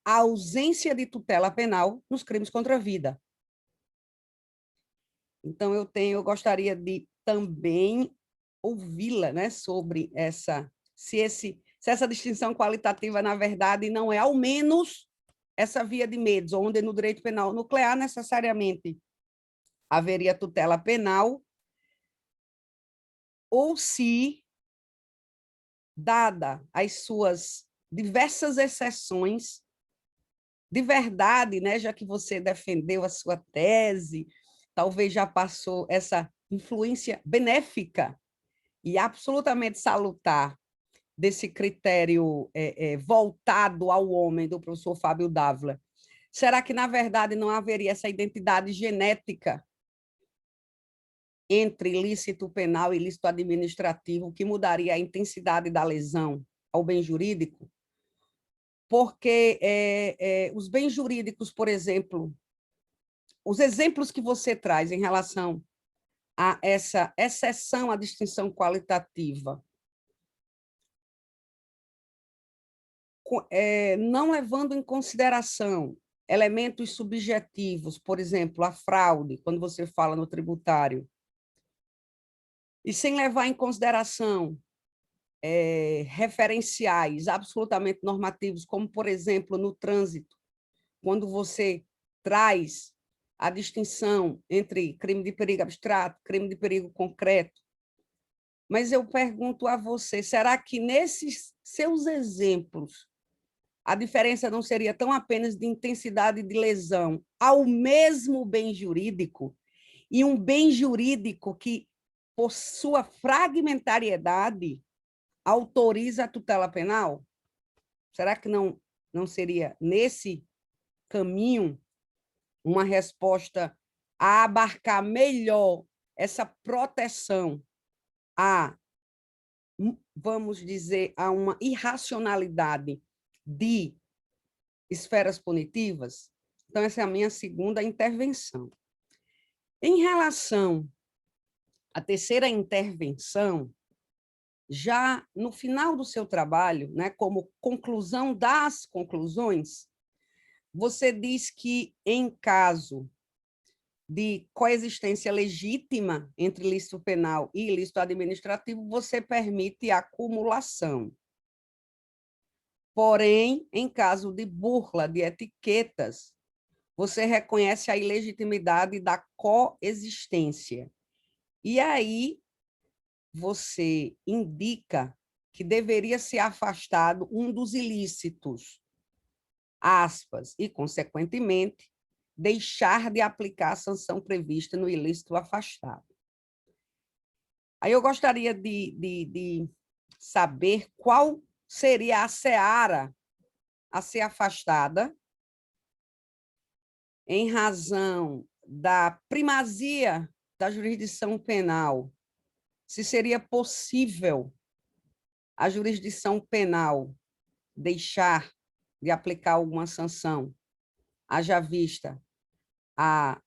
a ausência de tutela penal nos crimes contra a vida. Então, eu gostaria de também ouvi-la, né, sobre se essa distinção qualitativa, na verdade, não é ao menos essa via de mezzo, onde no direito penal nuclear necessariamente haveria tutela penal, ou se, dada as suas diversas exceções, de verdade, né, já que você defendeu a sua tese, talvez já passou essa influência benéfica e absolutamente salutar desse critério voltado ao homem do professor Fábio Dávila. Será que, na verdade, não haveria essa identidade genética entre ilícito penal e ilícito administrativo que mudaria a intensidade da lesão ao bem jurídico? Porque os bens jurídicos, por exemplo, os exemplos que você traz em relação a essa exceção à distinção qualitativa, não levando em consideração elementos subjetivos, por exemplo, a fraude, quando você fala no tributário, e sem levar em consideração referenciais absolutamente normativos, como, por exemplo, no trânsito, quando você traz a distinção entre crime de perigo abstrato, crime de perigo concreto. Mas eu pergunto a você, será que nesses seus exemplos a diferença não seria tão apenas de intensidade de lesão ao mesmo bem jurídico, e um bem jurídico que, por sua fragmentariedade, autoriza a tutela penal? Será que não seria nesse caminho uma resposta a abarcar melhor essa proteção vamos dizer, a uma irracionalidade de esferas punitivas? Então, essa é a minha segunda intervenção. Em relação à terceira intervenção, já no final do seu trabalho, né, como conclusão das conclusões, você diz que, em caso de coexistência legítima entre ilícito penal e ilícito administrativo, você permite acumulação. Porém, em caso de burla de etiquetas, você reconhece a ilegitimidade da coexistência. E aí, você indica que deveria ser afastado um dos ilícitos, aspas, e, consequentemente, deixar de aplicar a sanção prevista no ilícito afastado. Aí eu gostaria de saber qual seria a seara a ser afastada em razão da primazia da jurisdição penal, se seria possível a jurisdição penal deixar de aplicar alguma sanção, haja vista a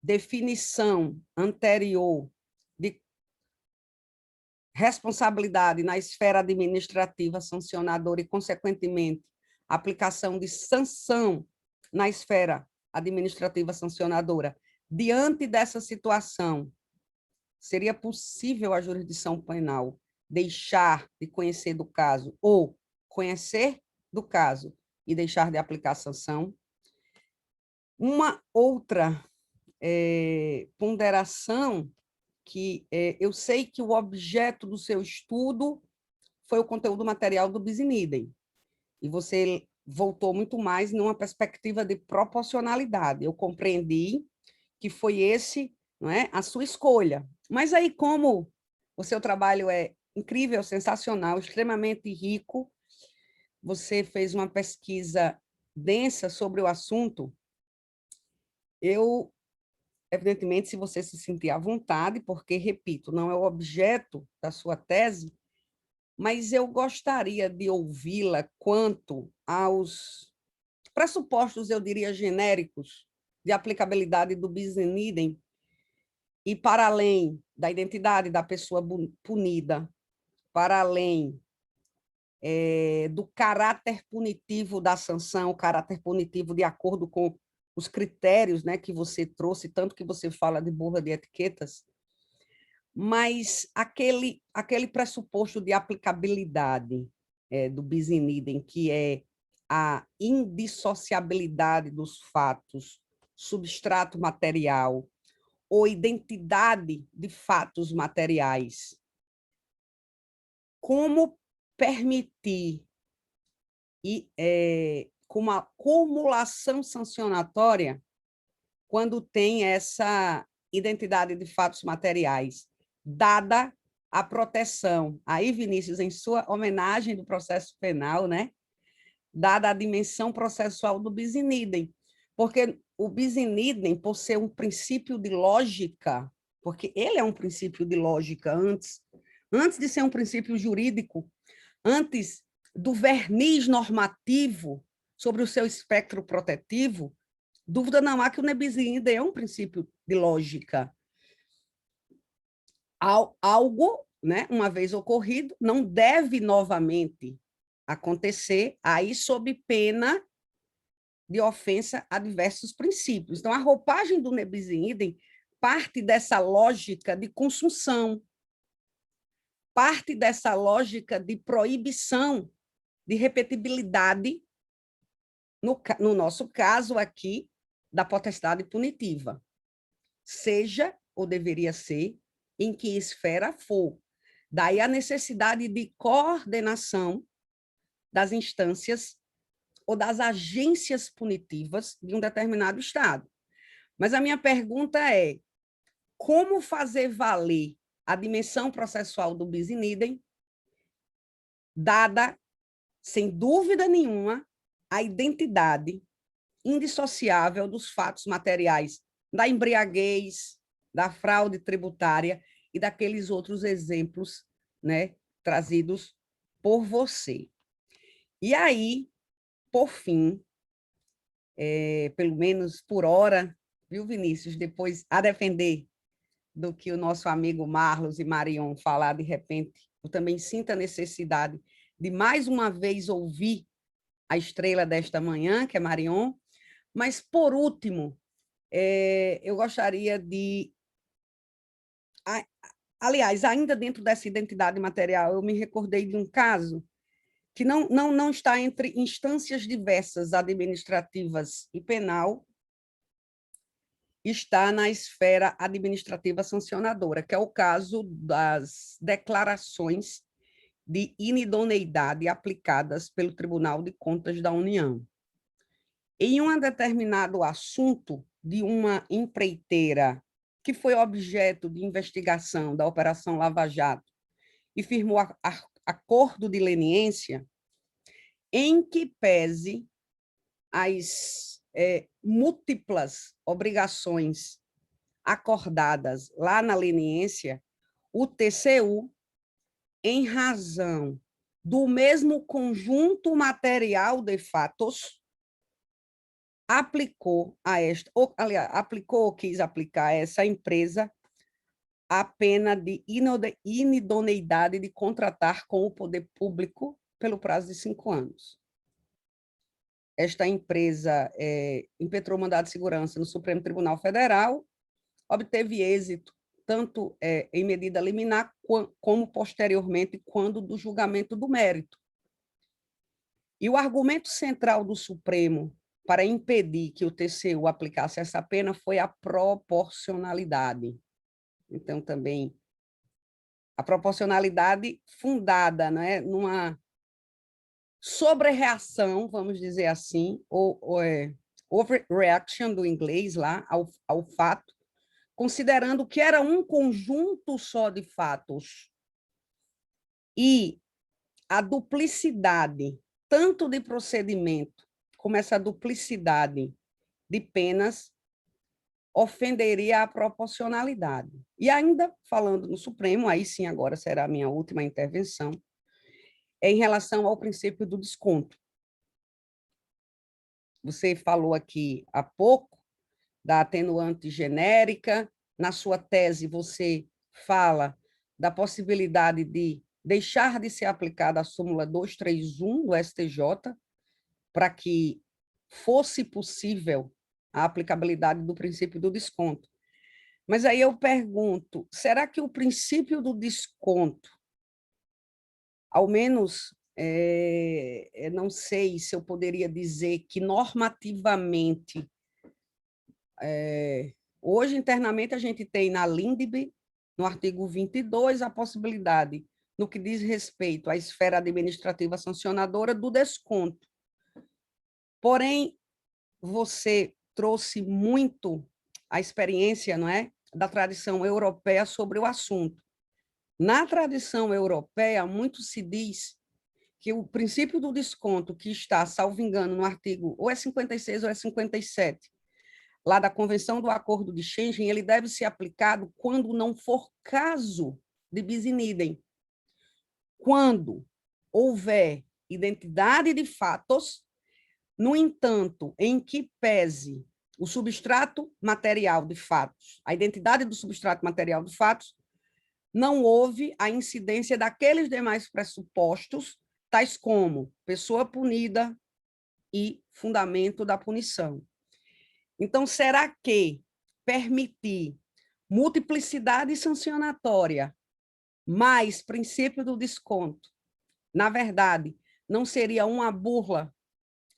definição anterior de responsabilidade na esfera administrativa sancionadora e, consequentemente, aplicação de sanção na esfera administrativa sancionadora. Diante dessa situação, seria possível a jurisdição penal deixar de conhecer do caso ou conhecer do caso e deixar de aplicar sanção? Uma outra ponderação que eu sei que o objeto do seu estudo foi o conteúdo material do bis in idem, e você voltou muito mais numa perspectiva de proporcionalidade. Eu compreendi que foi esse, não é, a sua escolha. Mas aí, como o seu trabalho é incrível, sensacional, extremamente rico, você fez uma pesquisa densa sobre o assunto, eu, evidentemente, se você se sentir à vontade, porque, repito, não é o objeto da sua tese, mas eu gostaria de ouvi-la quanto aos pressupostos, eu diria, genéricos de aplicabilidade do bis in idem, e para além da identidade da pessoa punida, para além do caráter punitivo da sanção, o caráter punitivo de acordo com os critérios, né, que você trouxe, tanto que você fala de burla de etiquetas, mas aquele pressuposto de aplicabilidade do bis in idem, que é a indissociabilidade dos fatos, substrato material, ou identidade de fatos materiais. Como permitir, com uma acumulação sancionatória, quando tem essa identidade de fatos materiais, dada a proteção, aí, Vinícius, em sua homenagem do processo penal, né? Dada a dimensão processual do bis in idem, porque o bis in idem, por ser um princípio de lógica, porque ele é um princípio de lógica antes de ser um princípio jurídico, antes do verniz normativo sobre o seu espectro protetivo, dúvida não há que o bis in idem é um princípio de lógica. Algo, né, uma vez ocorrido, não deve novamente acontecer, aí sob pena de ofensa a diversos princípios. Então, a roupagem do bis in idem parte dessa lógica de consunção, parte dessa lógica de proibição, de repetibilidade, no nosso caso aqui, da potestade punitiva, seja, ou deveria ser, em que esfera for. Daí a necessidade de coordenação das instâncias ou das agências punitivas de um determinado Estado. Mas a minha pergunta é, como fazer valer a dimensão processual do bis in idem, dada, sem dúvida nenhuma, a identidade indissociável dos fatos materiais da embriaguez, da fraude tributária e daqueles outros exemplos, né, trazidos por você. E aí, por fim, pelo menos por hora, viu, Vinícius, depois a depender do que o nosso amigo Marlos e Marion falar de repente, eu também sinto a necessidade de mais uma vez ouvir a estrela desta manhã, que é Marion, mas por último, eu gostaria de... Aliás, ainda dentro dessa identidade material, eu me recordei de um caso que não está entre instâncias diversas, administrativas e penal, está na esfera administrativa sancionadora, que é o caso das declarações de inidoneidade aplicadas pelo Tribunal de Contas da União. Em um determinado assunto de uma empreiteira que foi objeto de investigação da Operação Lava Jato e firmou acordo de leniência, em que pese as múltiplas obrigações acordadas lá na leniência, o TCU, em razão do mesmo conjunto material de fatos, aplicou ou quis aplicar a essa empresa a pena de inidoneidade de contratar com o poder público pelo prazo de 5 anos. Esta empresa impetrou mandado de segurança no Supremo Tribunal Federal, obteve êxito tanto em medida liminar como posteriormente quando do julgamento do mérito. E o argumento central do Supremo para impedir que o TCU aplicasse essa pena foi a proporcionalidade. Então, também, a proporcionalidade fundada, né, numa sobre-reação, vamos dizer assim, ou overreaction do inglês lá, ao fato, considerando que era um conjunto só de fatos. E a duplicidade, tanto de procedimento, como essa duplicidade de penas, ofenderia a proporcionalidade. E ainda, falando no Supremo, aí sim agora será a minha última intervenção, em relação ao princípio do desconto. Você falou aqui há pouco da atenuante genérica, na sua tese você fala da possibilidade de deixar de ser aplicada a súmula 231 do STJ, para que fosse possível a aplicabilidade do princípio do desconto. Mas aí eu pergunto, será que o princípio do desconto, ao menos, não sei se eu poderia dizer que normativamente, hoje internamente a gente tem na LINDB, no artigo 22, a possibilidade, no que diz respeito à esfera administrativa sancionadora, do desconto. Porém, você trouxe muito a experiência, não é, da tradição europeia sobre o assunto. Na tradição europeia, muito se diz que o princípio do desconto, que está, salvo engano, no artigo ou é 56 ou é 57, lá da Convenção do Acordo de Schengen, ele deve ser aplicado quando não for caso de bis in idem. Quando houver identidade de fatos, no entanto, em que pese o substrato material de fatos, a identidade do substrato material de fatos, não houve a incidência daqueles demais pressupostos, tais como pessoa punida e fundamento da punição. Então, será que permitir multiplicidade sancionatória mais princípio do desconto, na verdade, não seria uma burla,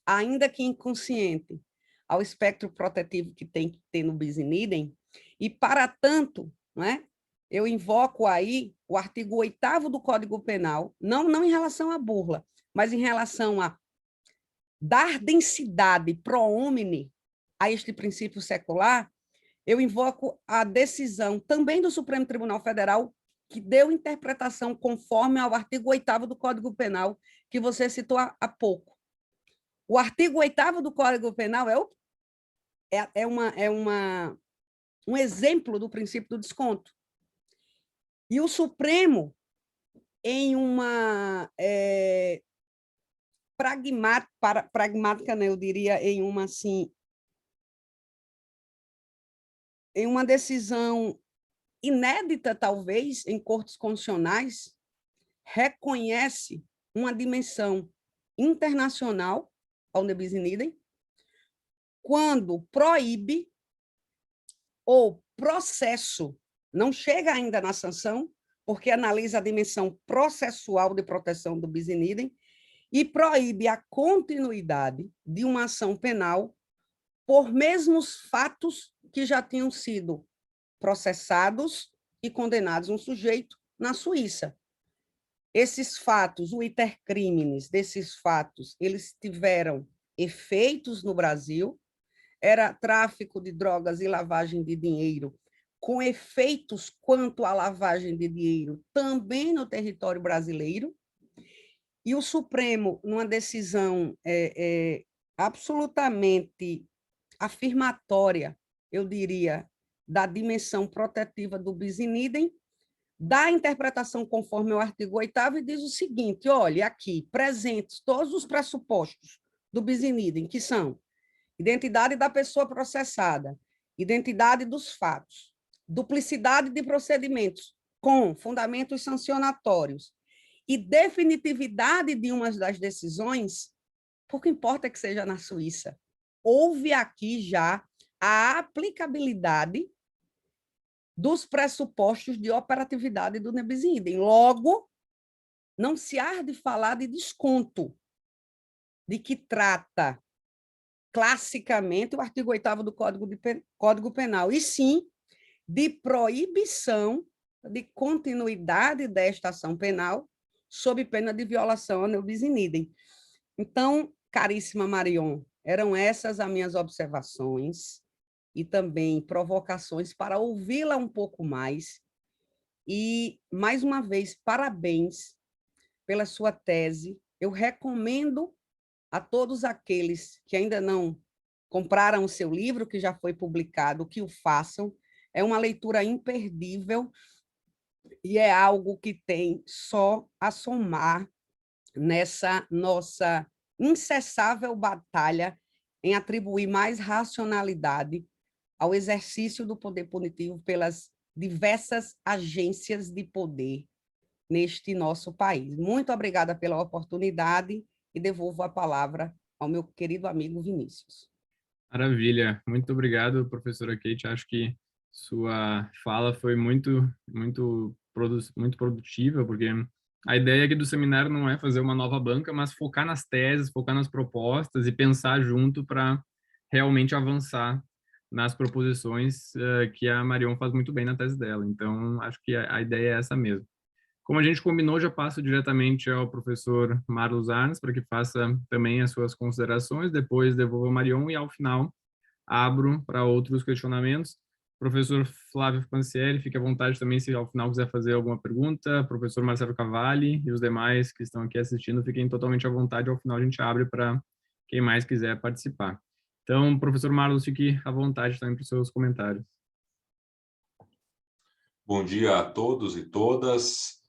ainda que inconsciente, ao espectro protetivo que tem que ter no bis in idem? E, para tanto, não é? Eu invoco aí o artigo 8º do Código Penal, não em relação à burla, mas em relação a dar densidade pro homine a este princípio secular. Eu invoco a decisão também do Supremo Tribunal Federal, que deu interpretação conforme ao artigo 8º do Código Penal, que você citou há pouco. O artigo 8º do Código Penal um exemplo do princípio do desconto. E o Supremo, em uma pragmática, né, eu diria, em uma decisão inédita, talvez, em cortes constitucionais, reconhece uma dimensão internacional ao bis in idem, quando proíbe ou processo, não chega ainda na sanção, porque analisa a dimensão processual de proteção do bis in idem e proíbe a continuidade de uma ação penal por mesmos fatos que já tinham sido processados e condenados um sujeito na Suíça. Esses fatos, o iter criminis desses fatos, eles tiveram efeitos no Brasil, era tráfico de drogas e lavagem de dinheiro, com efeitos quanto à lavagem de dinheiro também no território brasileiro, e o Supremo, numa decisão absolutamente afirmatória, eu diria, da dimensão protetiva do bis in idem, dá a interpretação conforme o artigo 8º e diz o seguinte: olha, aqui, presentes todos os pressupostos do bis in idem, que são identidade da pessoa processada, identidade dos fatos, duplicidade de procedimentos com fundamentos sancionatórios e definitividade de uma das decisões, pouco importa que seja na Suíça. Houve aqui já a aplicabilidade dos pressupostos de operatividade do bis in idem. Logo, não se há de falar de desconto, de que trata classicamente o artigo 8º do Código Penal, e sim de proibição de continuidade desta ação penal sob pena de violação ao bis in idem. Então, caríssima Marion, eram essas as minhas observações e também provocações para ouvi-la um pouco mais. E, mais uma vez, parabéns pela sua tese. Eu recomendo a todos aqueles que ainda não compraram o seu livro, que já foi publicado, que o façam. É uma leitura imperdível e é algo que tem só a somar nessa nossa incessável batalha em atribuir mais racionalidade ao exercício do poder punitivo pelas diversas agências de poder neste nosso país. Muito obrigada pela oportunidade e devolvo a palavra ao meu querido amigo Vinícius. Maravilha. Muito obrigado, professora Kate. Acho que sua fala foi muito produtiva, porque a ideia aqui do seminário não é fazer uma nova banca, mas focar nas teses, focar nas propostas e pensar junto para realmente avançar nas proposições que a Marion faz muito bem na tese dela. Então, acho que a ideia é essa mesmo. Como a gente combinou, já passo diretamente ao professor Marlos Arnes para que faça também as suas considerações, depois devolvo a Marion e, ao final, abro para outros questionamentos. Professor Flávio Pancieri, fique à vontade também se ao final quiser fazer alguma pergunta. Professor Marcelo Cavalli e os demais que estão aqui assistindo, fiquem totalmente à vontade. Ao final a gente abre para quem mais quiser participar. Então, professor Marlos, fique à vontade também para os seus comentários. Bom dia a todos e todas.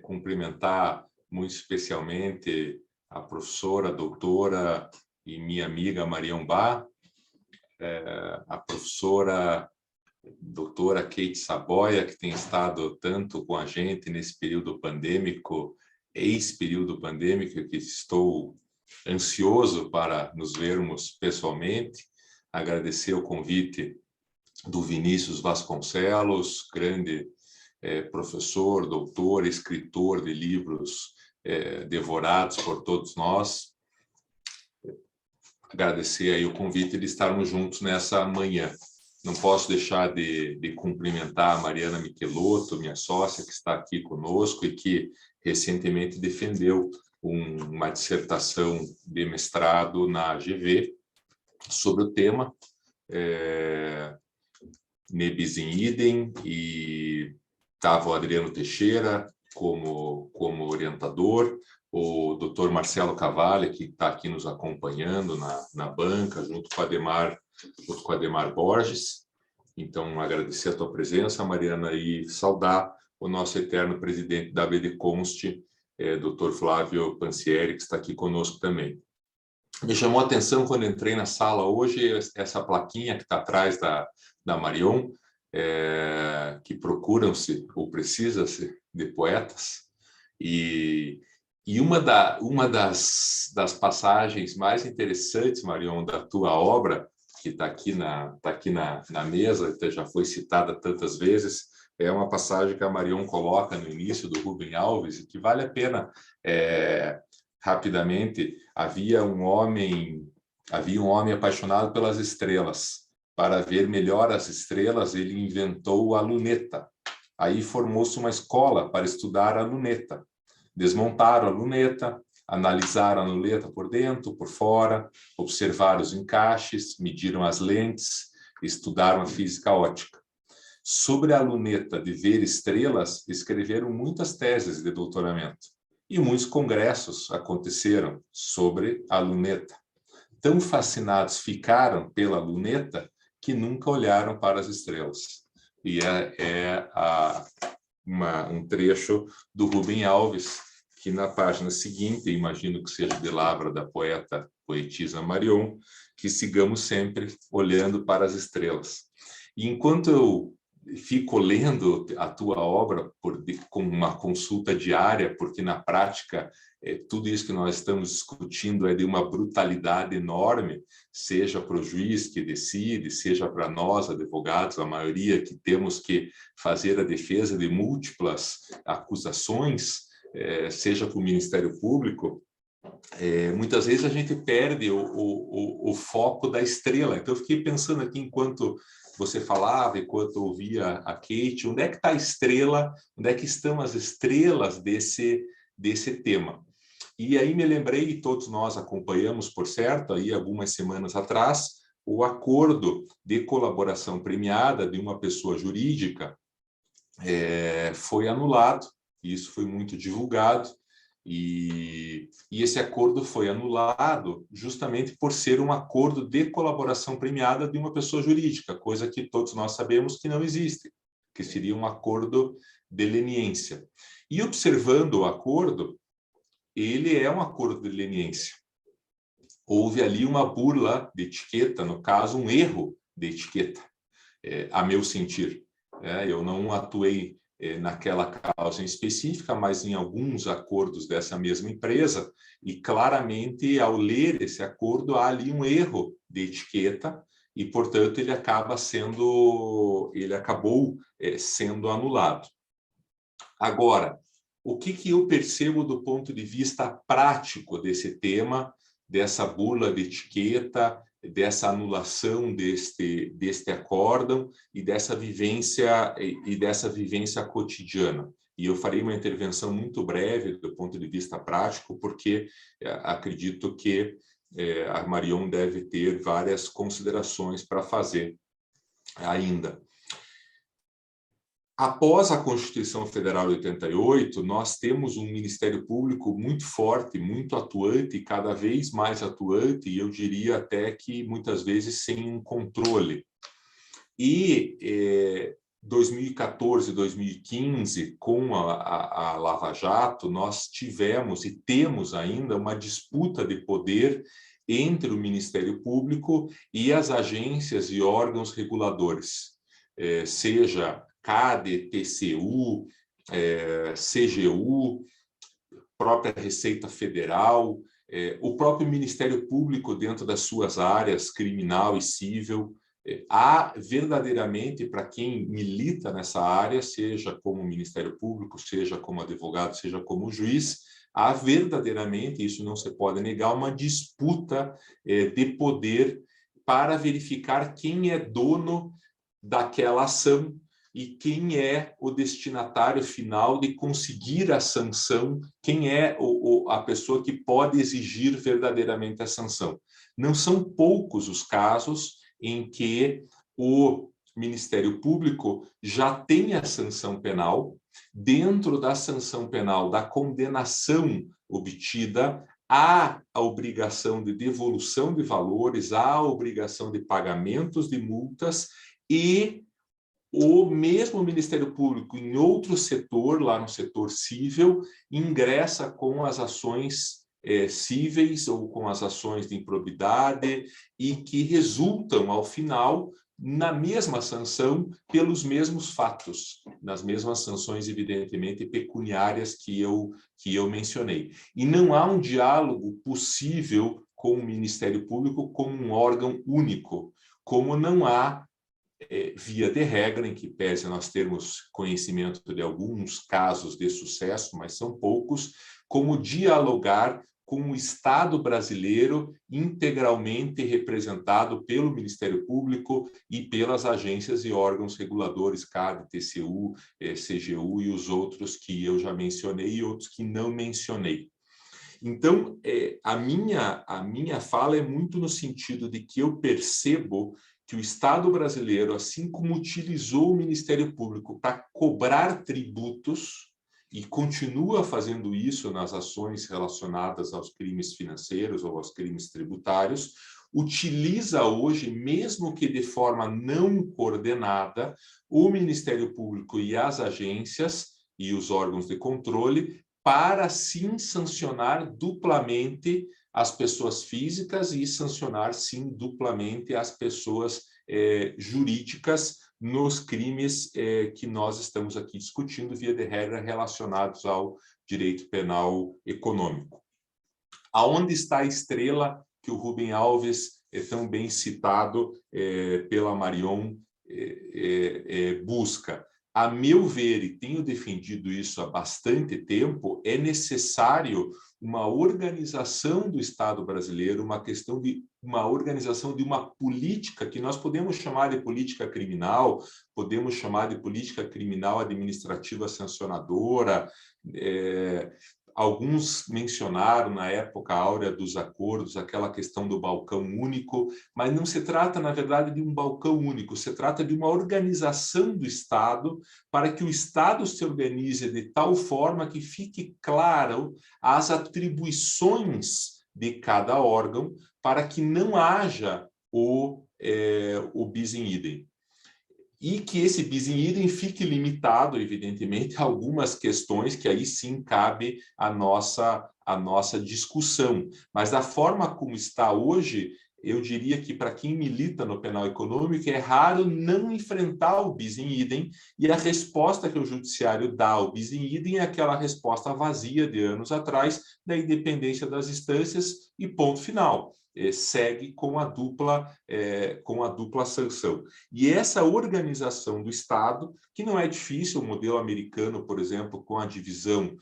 Cumprimentar muito especialmente a professora, a doutora e minha amiga Marion Bá, a professora doutora Kate Saboia, que tem estado tanto com a gente nesse período pandêmico, ex-período pandêmico, que estou ansioso para nos vermos pessoalmente. Agradecer o convite do Vinícius Vasconcelos, grande professor, doutor, escritor de livros devorados por todos nós. Agradecer aí o convite de estarmos juntos nessa manhã. Não posso deixar de cumprimentar a Mariana Michelotto, minha sócia, que está aqui conosco e que recentemente defendeu uma dissertação de mestrado na AGV sobre o tema bis in idem, e estava o Adriano Teixeira como orientador, o Dr. Marcelo Cavalli, que está aqui nos acompanhando na banca, junto com o Ademar Borges. Então, agradecer a tua presença, Mariana, e saudar o nosso eterno presidente da ABD Const, Dr. Flávio Pancieri, que está aqui conosco também. Me chamou a atenção quando entrei na sala hoje essa plaquinha que está atrás da Marion, que procuram-se ou precisa-se de poetas, e uma das passagens mais interessantes, Marion, da tua obra que está aqui na mesa, já foi citada tantas vezes, é uma passagem que a Marion coloca no início do Rubem Alves e que vale a pena rapidamente. Havia um homem apaixonado pelas estrelas. Para ver melhor as estrelas, ele inventou a luneta. Aí formou-se uma escola para estudar a luneta. Desmontaram a luneta, analisaram a luneta por dentro, por fora, observaram os encaixes, mediram as lentes, estudaram a física óptica. Sobre a luneta de ver estrelas, escreveram muitas teses de doutoramento. E muitos congressos aconteceram sobre a luneta. Tão fascinados ficaram pela luneta que nunca olharam para as estrelas. E um trecho do Rubem Alves, que na página seguinte, imagino que seja de lavra da poetisa Marion, que sigamos sempre olhando para as estrelas. E enquanto eu fico lendo a tua obra com uma consulta diária, porque na prática tudo isso que nós estamos discutindo é de uma brutalidade enorme, seja para o juiz que decide, seja para nós, advogados, a maioria que temos que fazer a defesa de múltiplas acusações, seja para o Ministério Público, muitas vezes a gente perde o foco da estrela. Então eu fiquei pensando aqui enquanto você falava, enquanto ouvia a Kate, onde é que está a estrela, onde é que estão as estrelas desse tema? E aí me lembrei, e todos nós acompanhamos, por certo, aí algumas semanas atrás, o acordo de colaboração premiada de uma pessoa jurídica foi anulado, isso foi muito divulgado, e esse acordo foi anulado justamente por ser um acordo de colaboração premiada de uma pessoa jurídica, coisa que todos nós sabemos que não existe, que seria um acordo de leniência. E observando o acordo, ele é um acordo de leniência. Houve ali uma burla de etiqueta, no caso, um erro de etiqueta, a meu sentir. Eu não atuei naquela causa em específica, mas em alguns acordos dessa mesma empresa, e claramente, ao ler esse acordo, há ali um erro de etiqueta, e, portanto, ele acabou sendo anulado. Agora, o que eu percebo do ponto de vista prático desse tema, dessa burla de etiqueta, dessa anulação deste acórdão e dessa vivência cotidiana? E eu farei uma intervenção muito breve do ponto de vista prático, porque acredito que a Marion deve ter várias considerações para fazer ainda. Após a Constituição Federal de 88, nós temos um Ministério Público muito forte, muito atuante, cada vez mais atuante, e eu diria até que muitas vezes sem um controle. E 2014, 2015, com a Lava Jato, nós tivemos e temos ainda uma disputa de poder entre o Ministério Público e as agências e órgãos reguladores, seja CADE, TCU, CGU, própria Receita Federal, o próprio Ministério Público dentro das suas áreas criminal e civil. Há verdadeiramente, para quem milita nessa área, seja como Ministério Público, seja como advogado, seja como juiz, há verdadeiramente, isso não se pode negar, uma disputa de poder para verificar quem é dono daquela ação e quem é o destinatário final de conseguir a sanção, quem é a pessoa que pode exigir verdadeiramente a sanção. Não são poucos os casos em que o Ministério Público já tem a sanção penal, dentro da sanção penal, da condenação obtida, há a obrigação de devolução de valores, há a obrigação de pagamentos de multas e o mesmo Ministério Público, em outro setor, lá no setor cível, ingressa com as ações cíveis ou com as ações de improbidade e que resultam, ao final, na mesma sanção pelos mesmos fatos, nas mesmas sanções, evidentemente, pecuniárias que eu mencionei. E não há um diálogo possível com o Ministério Público como um órgão único. como não há, via de regra, em que pese nós termos conhecimento de alguns casos de sucesso, mas são poucos, como dialogar com o Estado brasileiro integralmente representado pelo Ministério Público e pelas agências e órgãos reguladores, CAD, TCU, CGU e os outros que eu já mencionei e outros que não mencionei. Então, a minha fala é muito no sentido de que eu percebo que o Estado brasileiro, assim como utilizou o Ministério Público para cobrar tributos, e continua fazendo isso nas ações relacionadas aos crimes financeiros ou aos crimes tributários, utiliza hoje, mesmo que de forma não coordenada, o Ministério Público e as agências e os órgãos de controle para sim sancionar duplamente as pessoas físicas e sancionar sim duplamente as pessoas jurídicas nos crimes que nós estamos aqui discutindo, via de regra, relacionados ao direito penal econômico. Aonde está a estrela que o Rubem Alves, tão bem citado pela Marion, busca? A meu ver, e tenho defendido isso há bastante tempo, é necessário uma organização do Estado brasileiro, uma questão de uma organização de uma política que nós podemos chamar de política criminal, podemos chamar de política criminal administrativa sancionadora. Alguns mencionaram na época áurea dos acordos aquela questão do balcão único, mas não se trata, na verdade, de um balcão único, se trata de uma organização do Estado para que o Estado se organize de tal forma que fique claro as atribuições de cada órgão para que não haja o bis in idem. E que esse bis in idem fique limitado, evidentemente, a algumas questões que aí sim cabe a nossa discussão. Mas da forma como está hoje, eu diria que para quem milita no penal econômico é raro não enfrentar o bis in idem, e a resposta que o judiciário dá ao bis in idem é aquela resposta vazia de anos atrás, da independência das instâncias e ponto final. Segue com a dupla sanção. E essa organização do Estado, que não é difícil, o modelo americano, por exemplo, com a divisão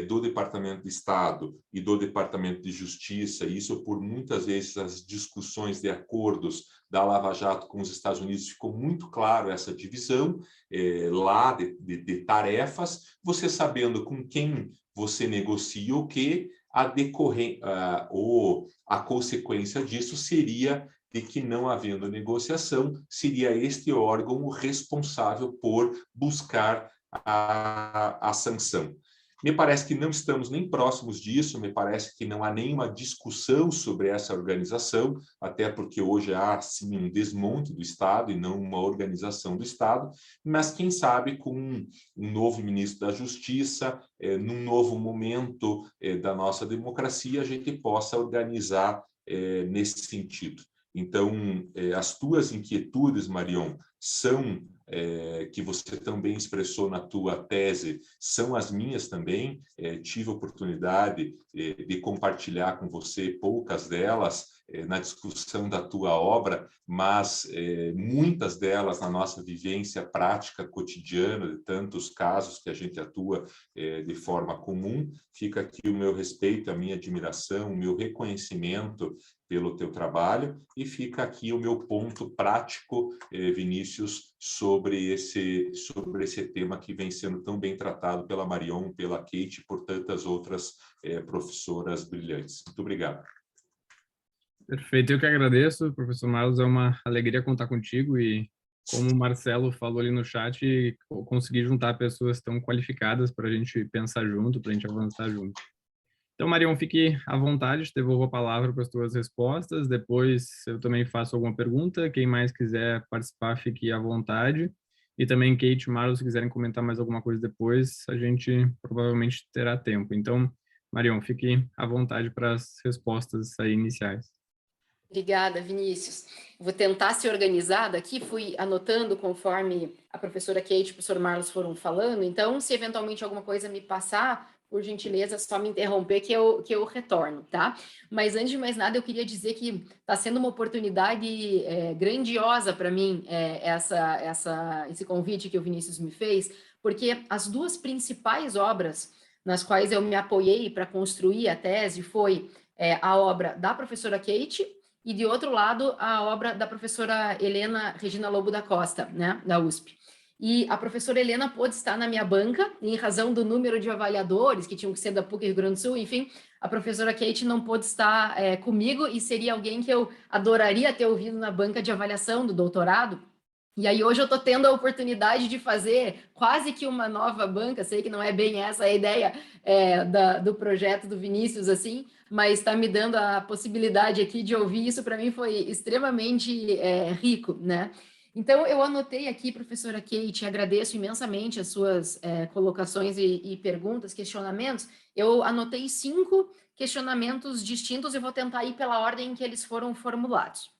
do Departamento de Estado e do Departamento de Justiça, isso por muitas vezes as discussões de acordos da Lava Jato com os Estados Unidos ficou muito claro essa divisão lá de tarefas, você sabendo com quem você negocia o quê, a consequência disso seria de que, não havendo negociação, seria este órgão o responsável por buscar a sanção. Me parece que não estamos nem próximos disso, me parece que não há nenhuma discussão sobre essa organização, até porque hoje há, sim, um desmonte do Estado e não uma organização do Estado, mas quem sabe com um novo ministro da Justiça, num novo momento da nossa democracia, a gente possa organizar nesse sentido. Então, as tuas inquietudes, Marion, são, que você também expressou na tua tese, são as minhas também. Tive a oportunidade de compartilhar com você poucas delas na discussão da tua obra, mas muitas delas na nossa vivência prática cotidiana, de tantos casos que a gente atua de forma comum. Fica aqui o meu respeito, a minha admiração, o meu reconhecimento pelo teu trabalho, e fica aqui o meu ponto prático, Vinícius, sobre esse tema que vem sendo tão bem tratado pela Marion, pela Kate e por tantas outras professoras brilhantes. Muito obrigado. Perfeito, eu que agradeço, professor Marlos, é uma alegria contar contigo e, como o Marcelo falou ali no chat, conseguir juntar pessoas tão qualificadas para a gente pensar junto, para a gente avançar junto. Então, Marion, fique à vontade, te devolvo a palavra para as tuas respostas, depois eu também faço alguma pergunta, quem mais quiser participar, fique à vontade, e também Kate e Marlos, se quiserem comentar mais alguma coisa depois, a gente provavelmente terá tempo. Então, Marion, fique à vontade para as respostas aí iniciais. Obrigada, Vinícius. Vou tentar ser organizada aqui, fui anotando conforme a professora Kate e o professor Marlos foram falando, então, se eventualmente alguma coisa me passar, por gentileza, só me interromper que eu retorno, tá? Mas antes de mais nada, eu queria dizer que está sendo uma oportunidade grandiosa para mim esse convite que o Vinícius me fez, porque as duas principais obras nas quais eu me apoiei para construir a tese foi a obra da professora Kate e, de outro lado, a obra da professora Helena Regina Lobo da Costa, né, da USP. E a professora Helena pôde estar na minha banca, em razão do número de avaliadores que tinham que ser da PUC Rio Grande do Sul, enfim, a professora Kate não pôde estar comigo e seria alguém que eu adoraria ter ouvido na banca de avaliação do doutorado. E aí hoje eu estou tendo a oportunidade de fazer quase que uma nova banca, sei que não é bem essa a ideia do projeto do Vinícius, assim, mas está me dando a possibilidade aqui de ouvir isso, para mim foi extremamente rico, né? Então, eu anotei aqui, professora Kate, agradeço imensamente as suas colocações e perguntas, questionamentos. Eu anotei 5 questionamentos distintos e vou tentar ir pela ordem em que eles foram formulados.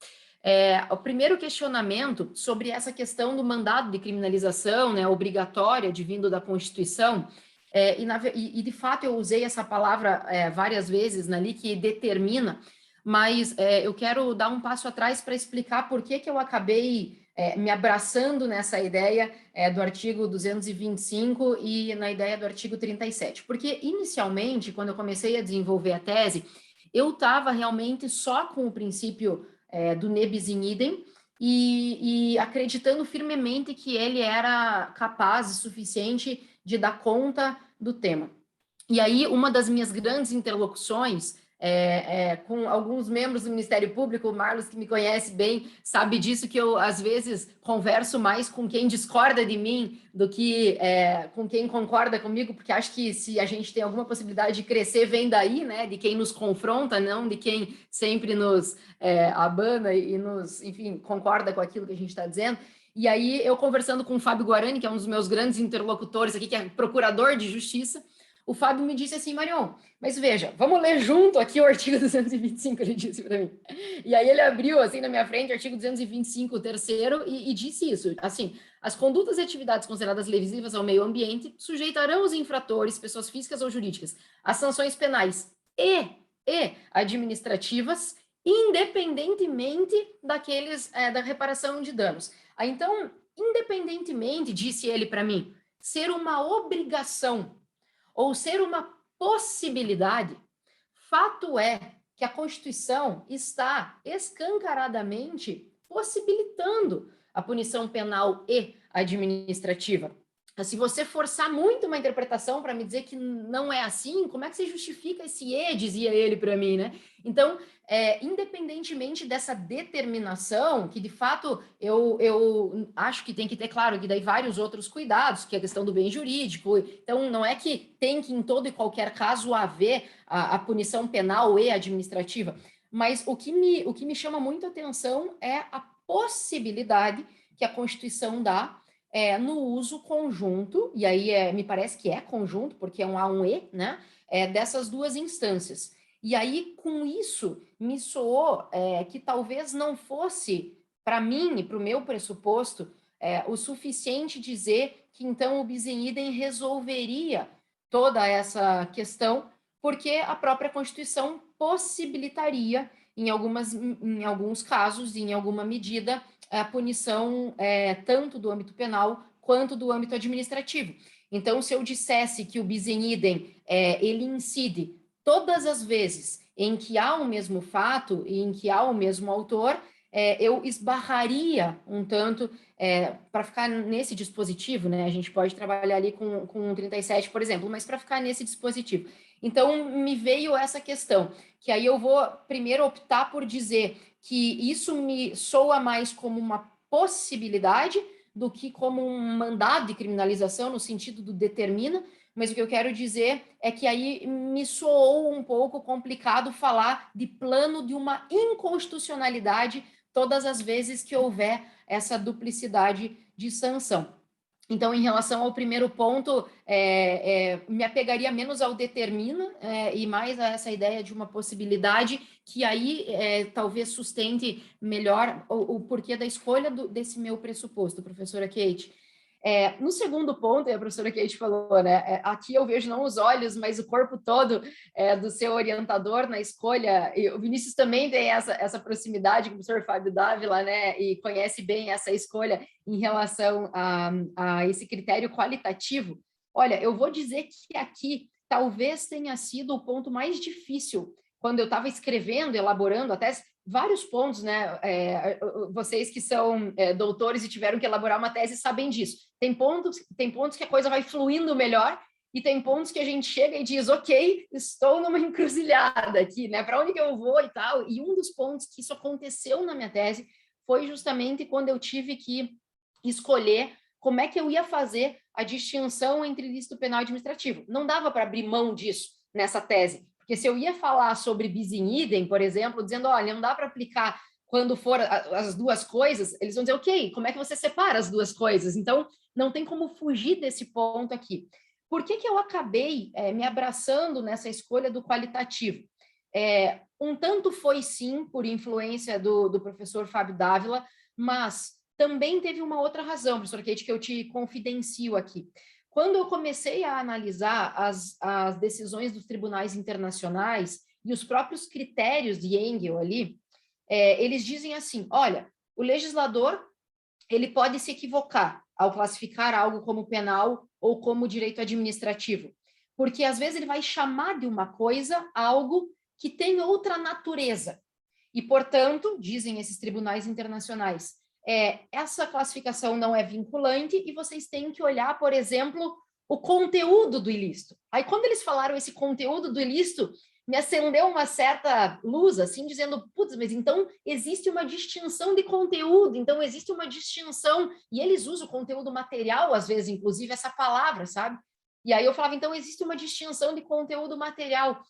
O primeiro questionamento sobre essa questão do mandado de criminalização, né, obrigatória, advindo da Constituição, e de fato eu usei essa palavra várias vezes ali, que determina, mas eu quero dar um passo atrás para explicar por que eu acabei me abraçando nessa ideia do artigo 225 e na ideia do artigo 37. Porque, inicialmente, quando eu comecei a desenvolver a tese, eu estava realmente só com o princípio do nebis in idem e acreditando firmemente que ele era capaz e suficiente de dar conta do tema. E aí, uma das minhas grandes interlocuções com alguns membros do Ministério Público, o Marlos, que me conhece bem, sabe disso, que eu, às vezes, converso mais com quem discorda de mim do que com quem concorda comigo, porque acho que se a gente tem alguma possibilidade de crescer, vem daí, né, de quem nos confronta, não de quem sempre nos abana e nos, enfim, concorda com aquilo que a gente está dizendo. E aí, eu conversando com o Fábio Guarani, que é um dos meus grandes interlocutores aqui, que é procurador de justiça, o Fábio me disse assim: Marion, mas veja, vamos ler junto aqui o artigo 225, ele disse para mim. E aí ele abriu assim na minha frente o artigo 225, o terceiro, e disse isso, assim: as condutas e atividades consideradas lesivas ao meio ambiente sujeitarão os infratores, pessoas físicas ou jurídicas, a sanções penais e administrativas, independentemente da reparação de danos. Aí, então, independentemente, disse ele para mim, ser uma obrigação ou ser uma possibilidade, fato é que a Constituição está escancaradamente possibilitando a punição penal e administrativa. Se você forçar muito uma interpretação para me dizer que não é assim, como é que você justifica esse dizia ele para mim, né? Então, independentemente dessa determinação, que de fato eu acho que tem que ter, claro, que daí vários outros cuidados, que é a questão do bem jurídico, então não é que tem que em todo e qualquer caso haver a punição penal e administrativa, mas o que me chama muito a atenção é a possibilidade que a Constituição dá no uso conjunto, e aí me parece que é conjunto, porque é um A, um E, né? Dessas duas instâncias. E aí, com isso, me soou que talvez não fosse, para mim e para o meu pressuposto, o suficiente dizer que, então, o bis in idem resolveria toda essa questão, porque a própria Constituição possibilitaria, em alguns casos, em alguma medida, a punição tanto do âmbito penal quanto do âmbito administrativo. Então, se eu dissesse que o bis in idem ele incide todas as vezes em que há o mesmo fato e em que há o mesmo autor, eu esbarraria um tanto para ficar nesse dispositivo, né? A gente pode trabalhar ali com 37, por exemplo, mas para ficar nesse dispositivo. Então, me veio essa questão, que aí eu vou primeiro optar por dizer que isso me soa mais como uma possibilidade do que como um mandado de criminalização, no sentido do determina, mas o que eu quero dizer é que aí me soou um pouco complicado falar de plano de uma inconstitucionalidade todas as vezes que houver essa duplicidade de sanção. Então, em relação ao primeiro ponto, me apegaria menos ao determina e mais a essa ideia de uma possibilidade que aí talvez sustente melhor o porquê da escolha desse meu pressuposto, professora Kate. No segundo ponto, a professora Kate falou, né? Aqui eu vejo não os olhos, mas o corpo todo do seu orientador na escolha. E o Vinícius também tem essa proximidade com o professor Fábio Dávila, né? E conhece bem essa escolha em relação a esse critério qualitativo. Olha, eu vou dizer que aqui talvez tenha sido o ponto mais difícil quando eu estava escrevendo, elaborando a tese. Vários pontos, né? Vocês que são doutores e tiveram que elaborar uma tese sabem disso. Tem pontos que a coisa vai fluindo melhor e tem pontos que a gente chega e diz, ok, estou numa encruzilhada aqui, né? Para onde que eu vou e tal? E um dos pontos que isso aconteceu na minha tese foi justamente quando eu tive que escolher como é que eu ia fazer a distinção entre ilícito penal e administrativo. Não dava para abrir mão disso nessa tese. Porque se eu ia falar sobre bis in idem, por exemplo, dizendo, olha, não dá para aplicar quando for as duas coisas, eles vão dizer, ok, como é que você separa as duas coisas? Então, não tem como fugir desse ponto aqui. Por que eu acabei me abraçando nessa escolha do qualitativo? Um tanto foi, sim, por influência do professor Fábio Dávila, mas também teve uma outra razão, professor Kate, que eu te confidencio aqui. Quando eu comecei a analisar as decisões dos tribunais internacionais e os próprios critérios de Engel ali, eles dizem assim, olha, o legislador ele pode se equivocar ao classificar algo como penal ou como direito administrativo, porque às vezes ele vai chamar de uma coisa algo que tem outra natureza. E, portanto, dizem esses tribunais internacionais, essa classificação não é vinculante e vocês têm que olhar, por exemplo, o conteúdo do ilícito. Aí, quando eles falaram esse conteúdo do ilícito, me acendeu uma certa luz, assim, dizendo, putz, mas então existe uma distinção de conteúdo, então existe uma distinção, e eles usam o conteúdo material, às vezes, inclusive, essa palavra, sabe? E aí eu falava, então existe uma distinção de conteúdo material.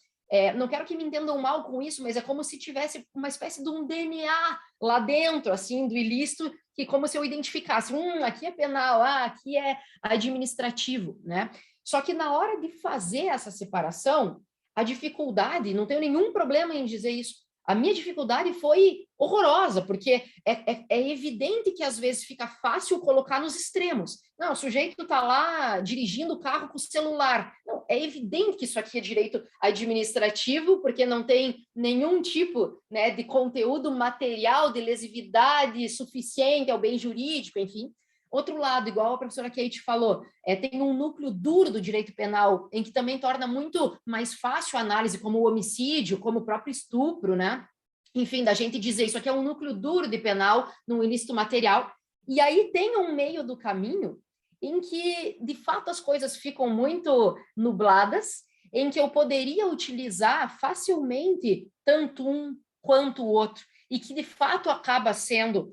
Não quero que me entendam mal com isso, mas é como se tivesse uma espécie de um DNA lá dentro, assim, do ilícito, que como se eu identificasse, aqui é penal, aqui é administrativo, né? Só que na hora de fazer essa separação, a dificuldade, não tenho nenhum problema em dizer isso, a minha dificuldade foi horrorosa, porque é evidente que às vezes fica fácil colocar nos extremos. Não, o sujeito está lá dirigindo o carro com o celular. Não, é evidente que isso aqui é direito administrativo, porque não tem nenhum tipo, né, de conteúdo material, de lesividade suficiente ao bem jurídico, enfim. Outro lado, igual a professora Kate falou, tem um núcleo duro do direito penal, em que também torna muito mais fácil a análise, como o homicídio, como o próprio estupro, né? Enfim, da gente dizer, isso aqui é um núcleo duro de penal, num ilícito material. E aí tem um meio do caminho em que, de fato, as coisas ficam muito nubladas, em que eu poderia utilizar facilmente tanto um quanto o outro, e que, de fato, acaba sendo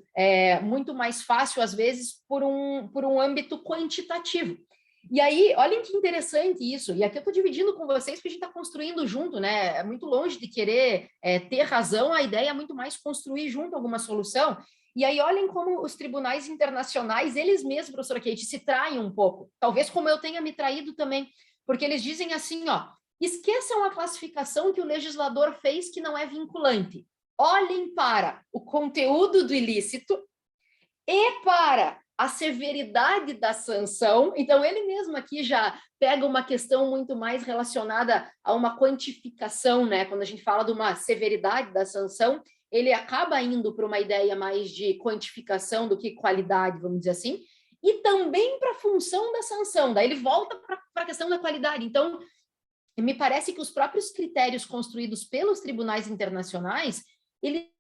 muito mais fácil, às vezes, por um âmbito quantitativo. E aí, olhem que interessante isso, e aqui eu estou dividindo com vocês, porque a gente está construindo junto, né? É muito longe de querer ter razão, a ideia é muito mais construir junto alguma solução. E aí, olhem como os tribunais internacionais, eles mesmos, professora Kate, se traem um pouco, talvez como eu tenha me traído também, porque eles dizem assim, ó, esqueçam a classificação que o legislador fez que não é vinculante. Olhem para o conteúdo do ilícito e para a severidade da sanção. Então, ele mesmo aqui já pega uma questão muito mais relacionada a uma quantificação, né? Quando a gente fala de uma severidade da sanção, ele acaba indo para uma ideia mais de quantificação do que qualidade, vamos dizer assim, e também para a função da sanção. Daí ele volta para a questão da qualidade. Então, me parece que os próprios critérios construídos pelos tribunais internacionais, ele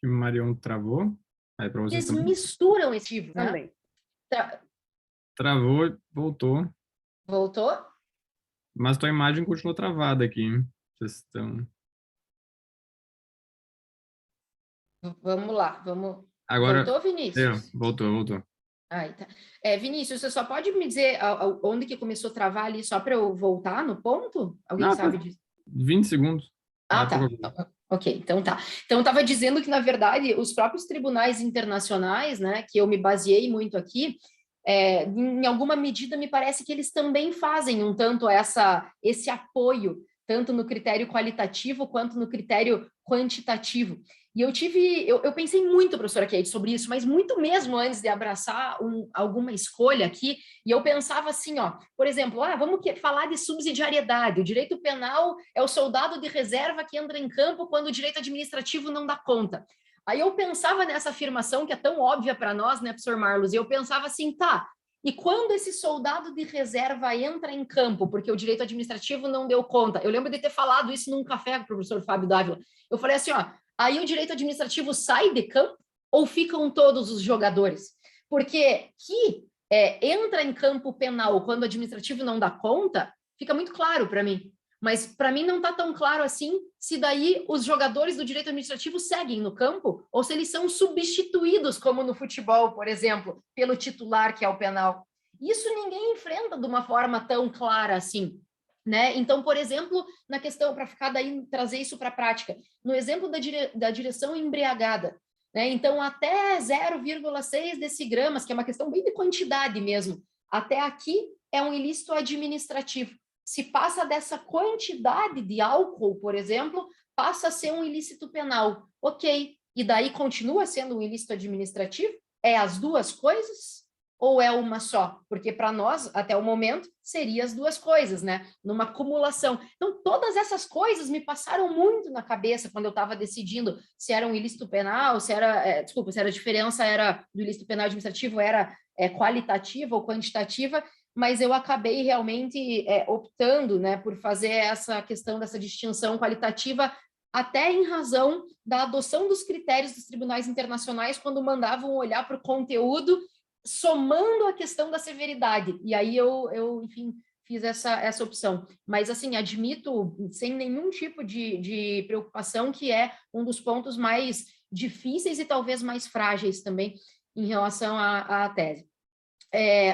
O Marion travou. Aí para vocês eles também. misturam esse tipo, né? Também. Travou, voltou. Voltou? Mas tua imagem continuou travada aqui. Vocês estão... Vamos lá, vamos... Agora... Voltou, Vinícius? Voltou. Aí, tá. Vinícius, você só pode me dizer onde que começou a travar ali, só para eu voltar no ponto? Alguém Não, sabe disso? 20 segundos. Ah, tá. Ok, então tá. Então, eu estava dizendo que, na verdade, os próprios tribunais internacionais, né, que eu me baseei muito aqui, em alguma medida, me parece que eles também fazem um tanto esse apoio, tanto no critério qualitativo quanto no critério quantitativo. E eu pensei muito, professora Kate, sobre isso, mas muito mesmo antes de abraçar alguma escolha aqui, e eu pensava assim, ó, por exemplo, vamos falar de subsidiariedade, o direito penal é o soldado de reserva que entra em campo quando o direito administrativo não dá conta. Aí eu pensava nessa afirmação que é tão óbvia para nós, né, professor Marlos, e eu pensava assim, tá, e quando esse soldado de reserva entra em campo, porque o direito administrativo não deu conta, eu lembro de ter falado isso num café com o professor Fábio Dávila, eu falei assim, ó, aí o direito administrativo sai de campo ou ficam todos os jogadores? Porque entra em campo penal quando o administrativo não dá conta, fica muito claro para mim. Mas para mim não está tão claro assim se daí os jogadores do direito administrativo seguem no campo ou se eles são substituídos, como no futebol, por exemplo, pelo titular, que é o penal. Isso ninguém enfrenta de uma forma tão clara assim, né? Então, por exemplo, na questão, para ficar daí, trazer isso para a prática, no exemplo da direção embriagada, né? Então, até 0,6 decigramas, que é uma questão bem de quantidade mesmo, até aqui é um ilícito administrativo. Se passa dessa quantidade de álcool, por exemplo, passa a ser um ilícito penal. Ok, e daí continua sendo um ilícito administrativo? É as duas coisas? Ou é uma só? Porque para nós, até o momento, seria as duas coisas, né? Numa acumulação. Então, todas essas coisas me passaram muito na cabeça quando eu estava decidindo se era um ilícito penal, se era, se a diferença era do ilícito penal administrativo, era qualitativa ou quantitativa, mas eu acabei realmente optando, né, por fazer essa questão dessa distinção qualitativa até em razão da adoção dos critérios dos tribunais internacionais quando mandavam olhar para o conteúdo, somando a questão da severidade. E aí eu enfim, fiz essa opção. Mas, assim, admito, sem nenhum tipo de preocupação, que é um dos pontos mais difíceis e talvez mais frágeis também em relação à tese.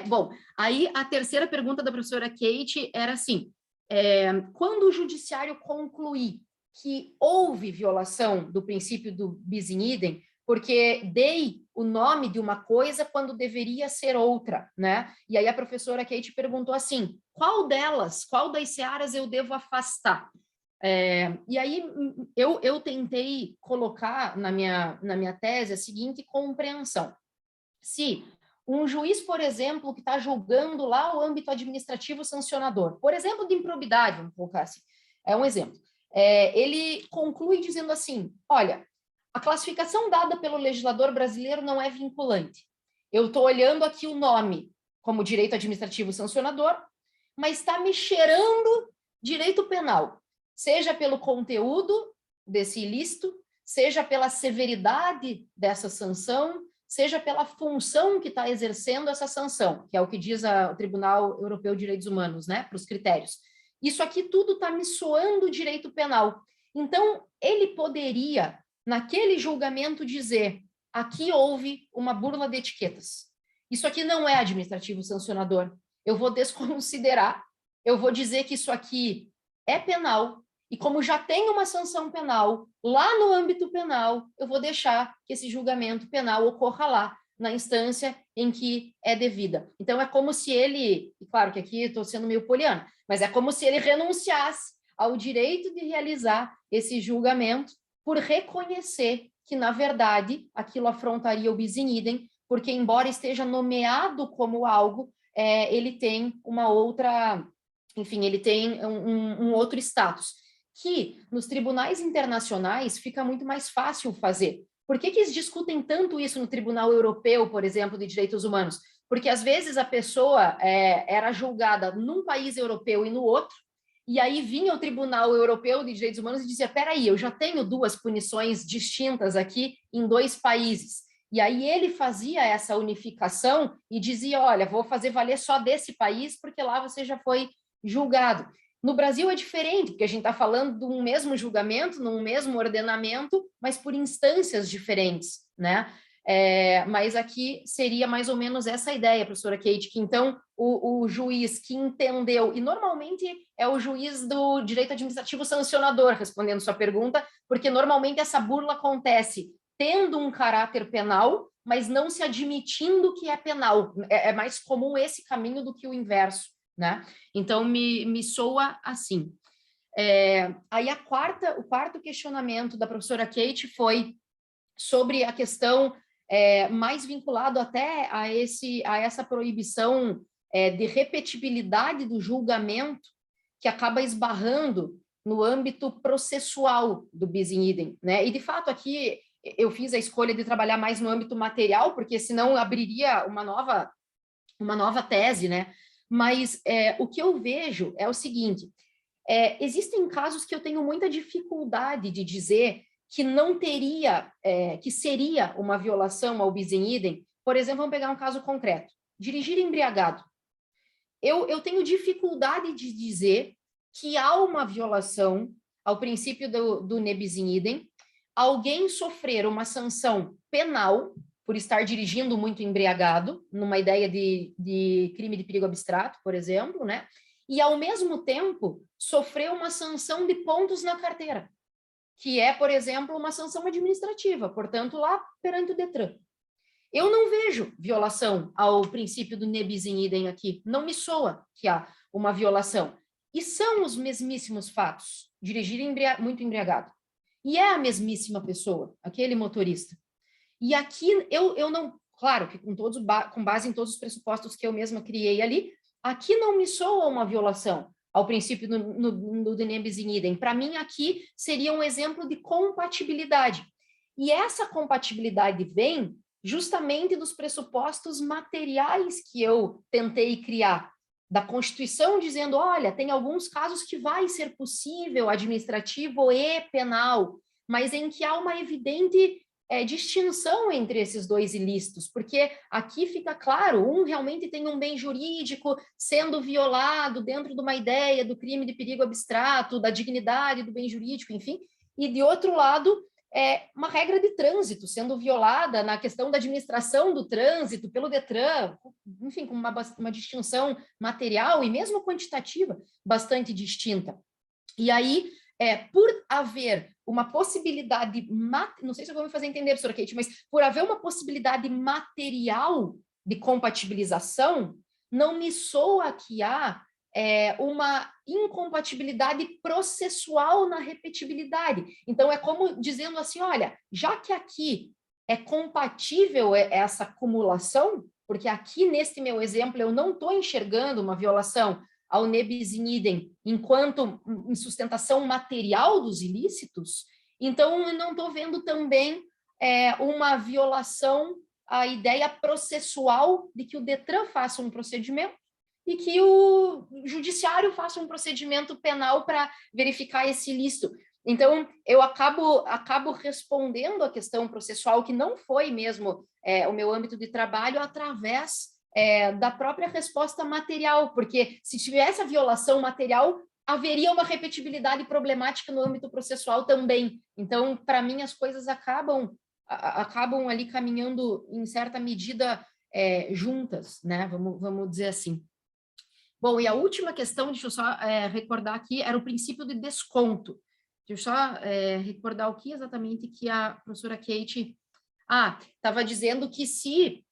Bom, aí a terceira pergunta da professora Kate era assim, quando o judiciário concluir que houve violação do princípio do bis in idem, porque dei o nome de uma coisa quando deveria ser outra, né? E aí a professora Kate perguntou assim, qual das searas eu devo afastar? E aí eu tentei colocar na minha tese a seguinte compreensão. Se um juiz, por exemplo, que está julgando lá o âmbito administrativo sancionador, por exemplo, de improbidade, vamos colocar assim, é um exemplo, ele conclui dizendo assim, olha, a classificação dada pelo legislador brasileiro não é vinculante. Eu estou olhando aqui o nome como direito administrativo sancionador, mas está me cheirando direito penal, seja pelo conteúdo desse ilícito, seja pela severidade dessa sanção, seja pela função que está exercendo essa sanção, que é o que diz o Tribunal Europeu de Direitos Humanos, né, para os critérios. Isso aqui tudo está me soando direito penal. Então, ele poderia, naquele julgamento, dizer, aqui houve uma burla de etiquetas. Isso aqui não é administrativo sancionador. Eu vou desconsiderar, eu vou dizer que isso aqui é penal, e como já tem uma sanção penal lá no âmbito penal, eu vou deixar que esse julgamento penal ocorra lá, na instância em que é devida. Então, é como se ele, e claro que aqui estou sendo meio poliana, mas é como se ele renunciasse ao direito de realizar esse julgamento por reconhecer que, na verdade, aquilo afrontaria o bis in idem, porque, embora esteja nomeado como algo, ele tem uma outra, enfim, ele tem um outro status, que nos tribunais internacionais fica muito mais fácil fazer. Por que eles discutem tanto isso no Tribunal Europeu, por exemplo, de Direitos Humanos? Porque, às vezes, a pessoa era julgada num país europeu e no outro, e aí vinha o Tribunal Europeu de Direitos Humanos e dizia, peraí, eu já tenho duas punições distintas aqui em dois países. E aí ele fazia essa unificação e dizia, olha, vou fazer valer só desse país, porque lá você já foi julgado. No Brasil é diferente, porque a gente está falando de um mesmo julgamento, num mesmo ordenamento, mas por instâncias diferentes, né? Mas aqui seria mais ou menos essa ideia, professora Kate, que então o juiz que entendeu, e normalmente é o juiz do direito administrativo sancionador, respondendo sua pergunta, porque normalmente essa burla acontece tendo um caráter penal, mas não se admitindo que é penal. É mais comum esse caminho do que o inverso, né? Então, me soa assim. Aí o quarto questionamento da professora Kate foi sobre a questão mais vinculado até a essa proibição de repetibilidade do julgamento, que acaba esbarrando no âmbito processual do bis in idem, né? E, de fato, aqui eu fiz a escolha de trabalhar mais no âmbito material, porque senão abriria uma nova tese, né? Mas o que eu vejo é o seguinte, existem casos que eu tenho muita dificuldade de dizer que não teria, que seria uma violação ao bis in idem. Por exemplo, vamos pegar um caso concreto, dirigir embriagado. Eu tenho dificuldade de dizer que há uma violação ao princípio do ne bis in idem, alguém sofrer uma sanção penal por estar dirigindo muito embriagado, numa ideia de crime de perigo abstrato, por exemplo, né? E, ao mesmo tempo, sofrer uma sanção de pontos na carteira, que é, por exemplo, uma sanção administrativa, portanto, lá perante o Detran. Eu não vejo violação ao princípio do ne bis in idem aqui, não me soa que há uma violação. E são os mesmíssimos fatos, dirigir muito embriagado. E é a mesmíssima pessoa, aquele motorista. E aqui eu não, claro que com base em todos os pressupostos que eu mesma criei ali, aqui não me soa uma violação ao princípio do ne bis in idem. Para mim, aqui seria um exemplo de compatibilidade. E essa compatibilidade vem justamente dos pressupostos materiais que eu tentei criar, da Constituição, dizendo, olha, tem alguns casos que vai ser possível administrativo e penal, mas em que há uma evidente distinção entre esses dois ilícitos, porque aqui fica claro, um realmente tem um bem jurídico sendo violado dentro de uma ideia do crime de perigo abstrato, da dignidade do bem jurídico, enfim, e de outro lado, uma regra de trânsito sendo violada na questão da administração do trânsito pelo Detran, enfim, com uma distinção material e mesmo quantitativa bastante distinta. E aí, por haver uma possibilidade, não sei se eu vou me fazer entender, professora Kate, mas por haver uma possibilidade material de compatibilização, não me soa que há uma incompatibilidade processual na repetibilidade. Então, é como dizendo assim, olha, já que aqui é compatível essa acumulação, porque aqui, neste meu exemplo, eu não estou enxergando uma violação ao ne bis in idem enquanto sustentação material dos ilícitos, então eu não estou vendo também uma violação à ideia processual de que o Detran faça um procedimento e que o judiciário faça um procedimento penal para verificar esse ilícito. Então, eu acabo respondendo a questão processual, que não foi mesmo o meu âmbito de trabalho, através da própria resposta material, porque se tivesse a violação material, haveria uma repetibilidade problemática no âmbito processual também. Então, para mim, as coisas acabam ali caminhando, em certa medida, juntas, né? Vamos dizer assim. Bom, e a última questão, deixa eu só recordar aqui, era o princípio de desconto. Deixa eu só recordar o que exatamente que a professora Kate... estava dizendo que se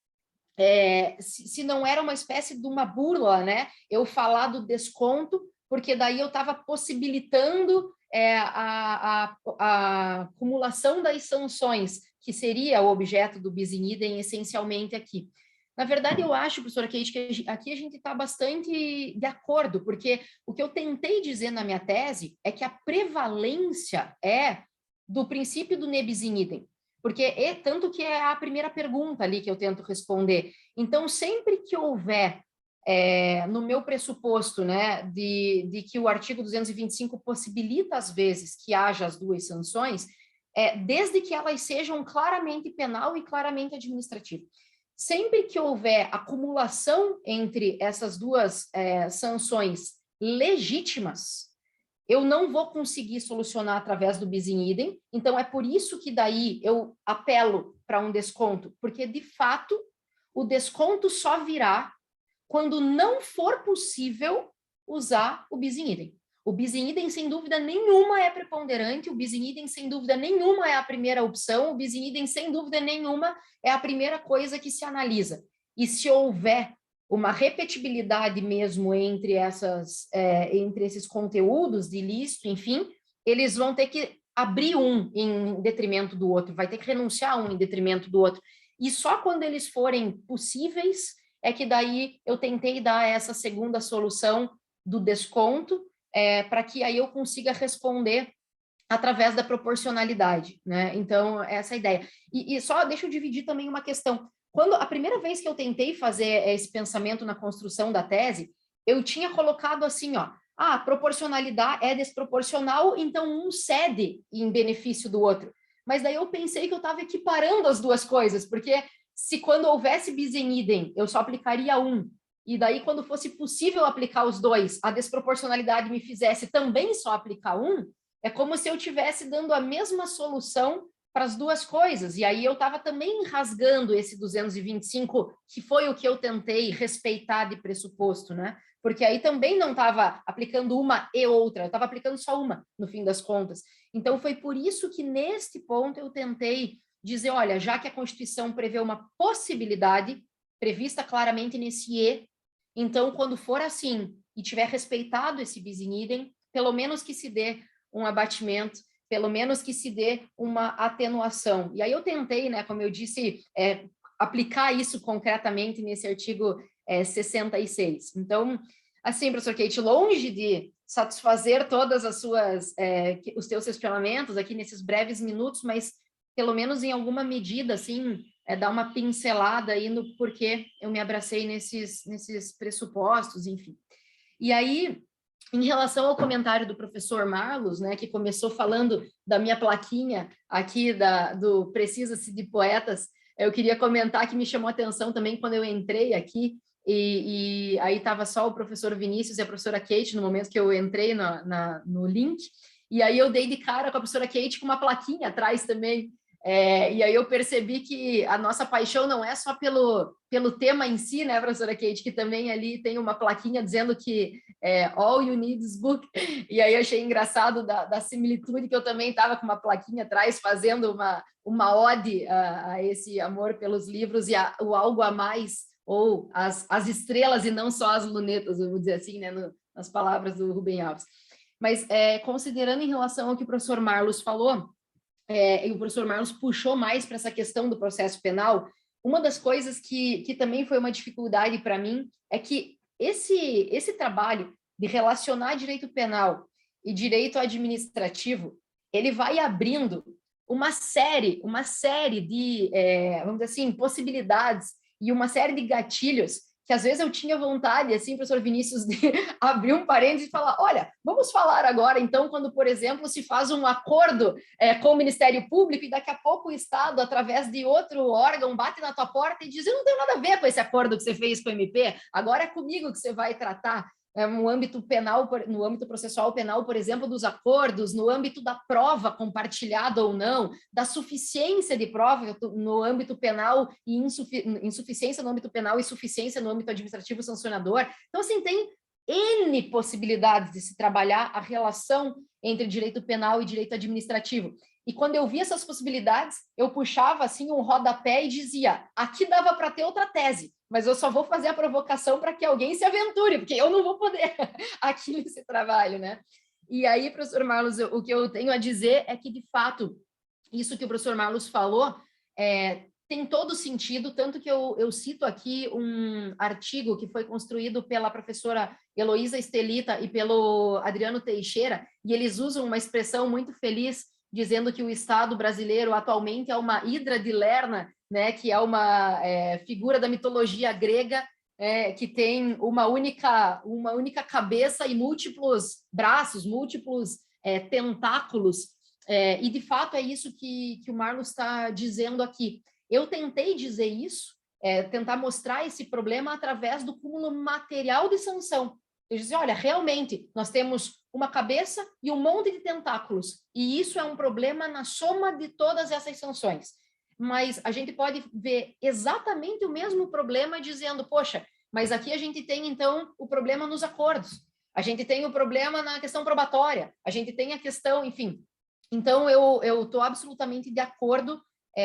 não era uma espécie de uma burla, né, eu falar do desconto, porque daí eu estava possibilitando a acumulação das sanções, que seria o objeto do bis in idem essencialmente aqui. Na verdade, eu acho, professora Kate, que aqui a gente está bastante de acordo, porque o que eu tentei dizer na minha tese é que a prevalência do princípio do ne bis in idem, porque tanto que é a primeira pergunta ali que eu tento responder. Então, sempre que houver, no meu pressuposto, né, de que o artigo 225 possibilita, às vezes, que haja as duas sanções, desde que elas sejam claramente penal e claramente administrativo. Sempre que houver acumulação entre essas duas sanções legítimas, eu não vou conseguir solucionar através do bis in idem, então é por isso que daí eu apelo para um desconto, porque, de fato, o desconto só virá quando não for possível usar o bis in idem. O bis in idem, sem dúvida nenhuma, é preponderante, o bis in idem, sem dúvida nenhuma, é a primeira opção, o bis in idem, sem dúvida nenhuma, é a primeira coisa que se analisa. E se houver uma repetibilidade mesmo entre esses conteúdos de ilícito, enfim, eles vão ter que abrir um em detrimento do outro, vai ter que renunciar a um em detrimento do outro. E só quando eles forem possíveis é que daí eu tentei dar essa segunda solução do desconto, para que aí eu consiga responder através da proporcionalidade, né? Então, essa é a ideia. E só deixa eu dividir também uma questão. Quando a primeira vez que eu tentei fazer esse pensamento na construção da tese, eu tinha colocado assim, ó, proporcionalidade é desproporcional, então um cede em benefício do outro. Mas daí eu pensei que eu estava equiparando as duas coisas, porque se quando houvesse bis in idem, eu só aplicaria um, e daí quando fosse possível aplicar os dois, a desproporcionalidade me fizesse também só aplicar um, é como se eu estivesse dando a mesma solução para as duas coisas. E aí eu estava também rasgando esse 225, que foi o que eu tentei respeitar de pressuposto, né? Porque aí também não estava aplicando uma e outra, eu estava aplicando só uma, no fim das contas. Então, foi por isso que, neste ponto, eu tentei dizer, olha, já que a Constituição prevê uma possibilidade, prevista claramente nesse E, então, quando for assim, e tiver respeitado esse bis in idem, pelo menos que se dê um abatimento, pelo menos que se dê uma atenuação. E aí eu tentei, né, como eu disse, aplicar isso concretamente nesse artigo 66. Então, assim, professor Kate, longe de satisfazer todas as os teus questionamentos aqui nesses breves minutos, mas pelo menos em alguma medida, assim, dar uma pincelada aí no porquê eu me abracei nesses pressupostos, enfim. E aí, em relação ao comentário do professor Marlos, né, que começou falando da minha plaquinha aqui do Precisa-se de Poetas, eu queria comentar que me chamou a atenção também quando eu entrei aqui, e aí estava só o professor Vinícius e a professora Kate no momento que eu entrei no link, e aí eu dei de cara com a professora Kate com uma plaquinha atrás também. E aí eu percebi que a nossa paixão não é só pelo tema em si, né, professora Kate, que também ali tem uma plaquinha dizendo que all you need is book, e aí eu achei engraçado da similitude que eu também estava com uma plaquinha atrás, fazendo uma ode a esse amor pelos livros e o algo a mais, ou as estrelas e não só as lunetas, vamos dizer assim, né, nas palavras do Rubem Alves. Mas considerando em relação ao que o professor Marlos falou, e o professor Marlos puxou mais para essa questão do processo penal, uma das coisas que também foi uma dificuldade para mim é que esse trabalho de relacionar direito penal e direito administrativo, ele vai abrindo uma série de, vamos dizer assim, possibilidades e uma série de gatilhos que às vezes eu tinha vontade, assim, professor Vinícius, de abrir um parênteses e falar, olha, vamos falar agora, então, quando, por exemplo, se faz um acordo com o Ministério Público e daqui a pouco o Estado, através de outro órgão, bate na tua porta e diz, eu não tenho nada a ver com esse acordo que você fez com o MP, agora é comigo que você vai tratar. No âmbito penal, no âmbito processual penal, por exemplo, dos acordos, no âmbito da prova compartilhada ou não, da suficiência de prova no âmbito penal e insuficiência no âmbito penal e suficiência no âmbito administrativo sancionador. Então, assim, tem N possibilidades de se trabalhar a relação entre direito penal e direito administrativo. E quando eu vi essas possibilidades, eu puxava assim um rodapé e dizia, aqui dava para ter outra tese, mas eu só vou fazer a provocação para que alguém se aventure, porque eu não vou poder aqui nesse trabalho, né? E aí, professor Marlos, o que eu tenho a dizer é que, de fato, isso que o professor Marlos falou tem todo sentido, tanto que eu cito aqui um artigo que foi construído pela professora Heloísa Estelita e pelo Adriano Teixeira, e eles usam uma expressão muito feliz, dizendo que o Estado brasileiro atualmente é uma hidra de Lerna, né, que é uma figura da mitologia grega, que tem uma única cabeça e múltiplos braços, múltiplos tentáculos, e de fato é isso que o Marlos está dizendo aqui. Eu tentei dizer isso, tentar mostrar esse problema através do cúmulo material de sanção. Eu disse, olha, realmente, nós temos uma cabeça e um monte de tentáculos, e isso é um problema na soma de todas essas sanções. Mas a gente pode ver exatamente o mesmo problema dizendo, poxa, mas aqui a gente tem, então, o problema nos acordos, a gente tem o problema na questão probatória, a gente tem a questão, enfim. Então, eu estou absolutamente de acordo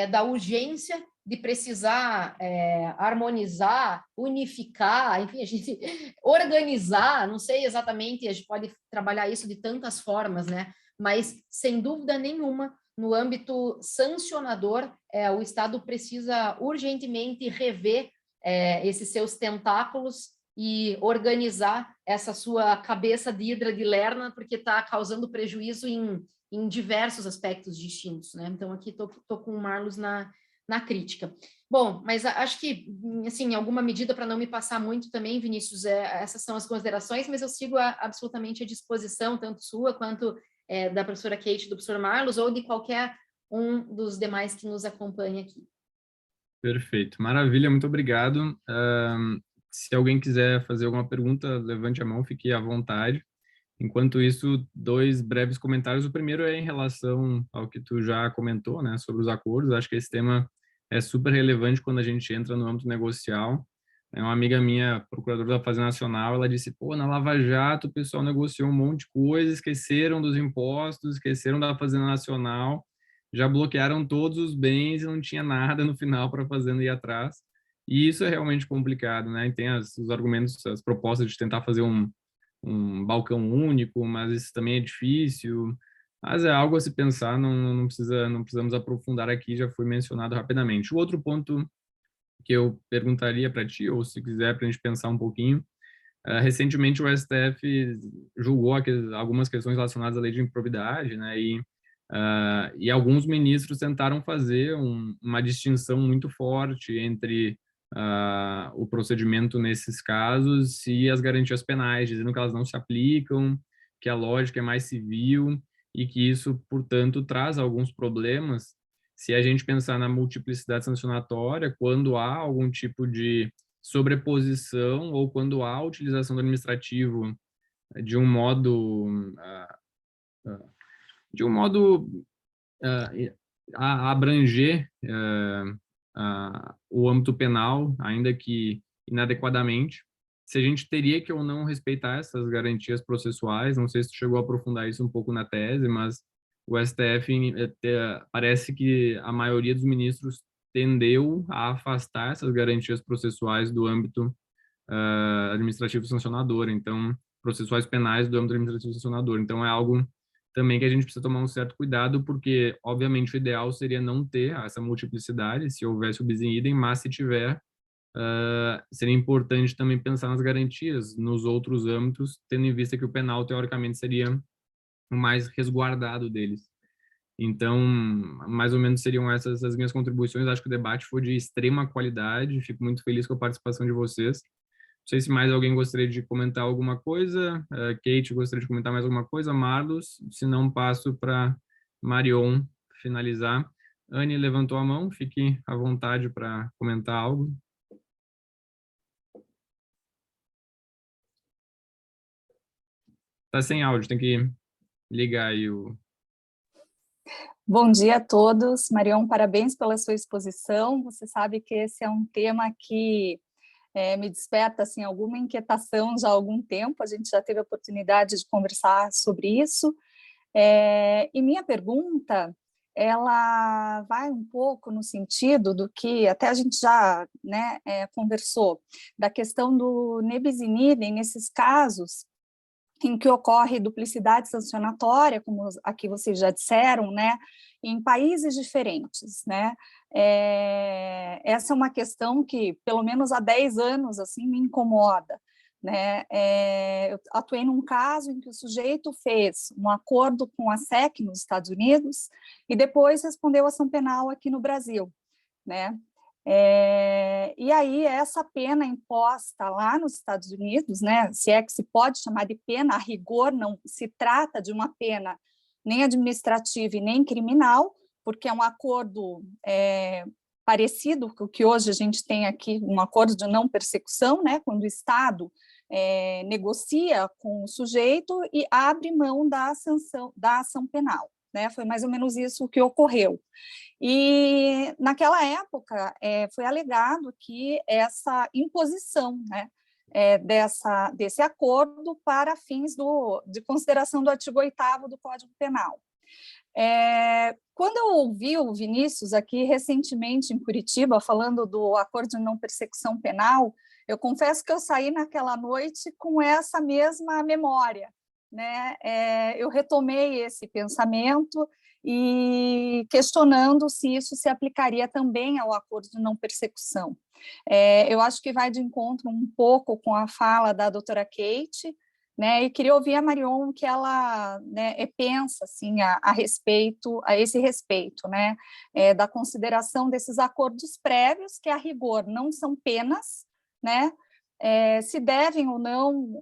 da urgência de precisar harmonizar, unificar, enfim, a gente organizar, não sei exatamente, a gente pode trabalhar isso de tantas formas, né? Mas, sem dúvida nenhuma, no âmbito sancionador, o Estado precisa urgentemente rever esses seus tentáculos e organizar essa sua cabeça de hidra de Lerna, porque está causando prejuízo em diversos aspectos distintos, né? Então, aqui estou com o Marlos na crítica. Bom, mas acho que, assim, em alguma medida, para não me passar muito também, Vinícius, essas são as considerações, mas eu sigo absolutamente à disposição, tanto sua quanto da professora Kate, do professor Marlos, ou de qualquer um dos demais que nos acompanha aqui. Perfeito, maravilha, muito obrigado. Se alguém quiser fazer alguma pergunta, levante a mão, fique à vontade. Enquanto isso, 2 breves comentários. O primeiro é em relação ao que tu já comentou, né, sobre os acordos. Acho que esse tema é super relevante quando a gente entra no âmbito negocial. Uma amiga minha, procuradora da Fazenda Nacional, ela disse, pô, na Lava Jato o pessoal negociou um monte de coisa, esqueceram dos impostos, esqueceram da Fazenda Nacional, já bloquearam todos os bens e não tinha nada no final para a Fazenda ir atrás. E isso é realmente complicado, né? E tem os argumentos, as propostas de tentar fazer um balcão único, mas isso também é difícil. Mas é algo a se pensar, não precisamos aprofundar aqui, já foi mencionado rapidamente. O outro ponto que eu perguntaria para ti, ou se quiser para a gente pensar um pouquinho, recentemente o STF julgou algumas questões relacionadas à lei de improbidade, né, e alguns ministros tentaram fazer uma distinção muito forte entre o procedimento nesses casos e as garantias penais, dizendo que elas não se aplicam, que a lógica é mais civil e que isso, portanto, traz alguns problemas se a gente pensar na multiplicidade sancionatória, quando há algum tipo de sobreposição ou quando há a utilização do administrativo de um modo a abranger o âmbito penal, ainda que inadequadamente, se a gente teria que ou não respeitar essas garantias processuais. Não sei se tu chegou a aprofundar isso um pouco na tese, mas o STF parece que a maioria dos ministros tendeu a afastar essas garantias processuais do âmbito administrativo sancionador, então, processuais penais do âmbito administrativo sancionador. Então, é algo também que a gente precisa tomar um certo cuidado, porque, obviamente, o ideal seria não ter essa multiplicidade, se houvesse o bis in idem, mas se tiver, seria importante também pensar nas garantias nos outros âmbitos, tendo em vista que o penal, teoricamente, seria o mais resguardado deles. Então, mais ou menos seriam essas as minhas contribuições. Acho que o debate foi de extrema qualidade, fico muito feliz com a participação de vocês. Não sei se mais alguém gostaria de comentar alguma coisa. Kate, gostaria de comentar mais alguma coisa? Marlos, se não, passo para Marion finalizar. Anne levantou a mão, fique à vontade para comentar algo. Está sem áudio, tem que ligar aí o... Bom dia a todos. Marion, parabéns pela sua exposição. Você sabe que esse é um tema que me desperta assim, alguma inquietação já há algum tempo. A gente já teve a oportunidade de conversar sobre isso. E minha pergunta, ela vai um pouco no sentido do que até a gente já conversou, da questão do ne bis in idem nesses casos em que ocorre duplicidade sancionatória, como aqui vocês já disseram, né, em países diferentes, né? Essa é uma questão que, pelo menos há 10 anos, assim, me incomoda, né? Eu atuei num caso em que o sujeito fez um acordo com a SEC nos Estados Unidos e depois respondeu ação penal aqui no Brasil, né? E aí essa pena imposta lá nos Estados Unidos, né, se é que se pode chamar de pena, a rigor não se trata de uma pena nem administrativa e nem criminal, porque é um acordo parecido com o que hoje a gente tem aqui, um acordo de não persecução, né, quando o Estado negocia com o sujeito e abre mão da sanção, da ação penal. Né, foi mais ou menos isso que ocorreu. E, naquela época, foi alegado que essa imposição, né, desse acordo para fins de consideração do artigo 8º do Código Penal. Quando eu ouvi o Vinícius aqui recentemente em Curitiba, falando do acordo de não persecução penal, eu confesso que eu saí naquela noite com essa mesma memória, né? Eu retomei esse pensamento e questionando se isso se aplicaria também ao acordo de não persecução. Eu acho que vai de encontro um pouco com a fala da doutora Kate, né, e queria ouvir a Marion o que ela, né, pensa assim, a esse respeito, né, da consideração desses acordos prévios, que a rigor não são penas, né, se devem ou não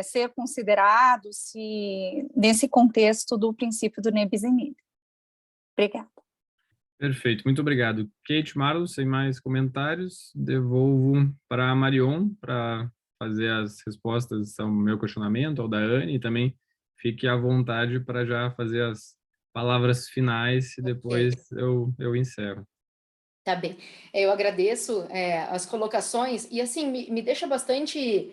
ser considerados nesse contexto do princípio do nebis in idem. Obrigada. Perfeito, muito obrigado. Kate, Marlos, sem mais comentários, devolvo para a Marion para fazer as respostas ao meu questionamento, ao da Anne, e também fique à vontade para já fazer as palavras finais e depois eu encerro. Tá bem. Eu agradeço as colocações e, assim, me deixa bastante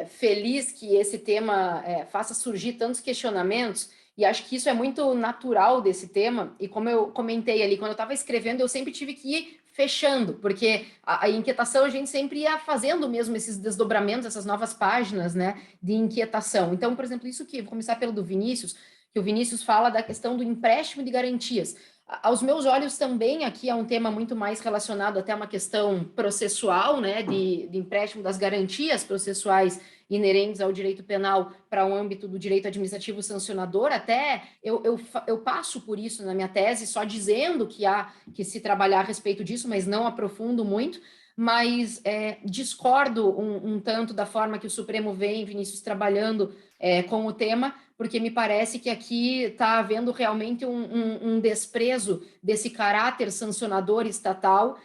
feliz que esse tema faça surgir tantos questionamentos, e acho que isso é muito natural desse tema, e como eu comentei ali, quando eu estava escrevendo, eu sempre tive que ir fechando, porque a inquietação a gente sempre ia fazendo mesmo esses desdobramentos, essas novas páginas, né, de inquietação. Então, por exemplo, isso aqui, vou começar pelo do Vinícius, que o Vinícius fala da questão do empréstimo de garantias. Aos meus olhos também aqui é um tema muito mais relacionado até a uma questão processual, né, de empréstimo das garantias processuais inerentes ao direito penal para o âmbito do direito administrativo sancionador. Até eu passo por isso na minha tese, só dizendo que há que se trabalhar a respeito disso, mas não aprofundo muito. Mas discordo um tanto da forma que o Supremo vem, Vinícius, trabalhando com o tema, porque me parece que aqui está havendo realmente um desprezo desse caráter sancionador estatal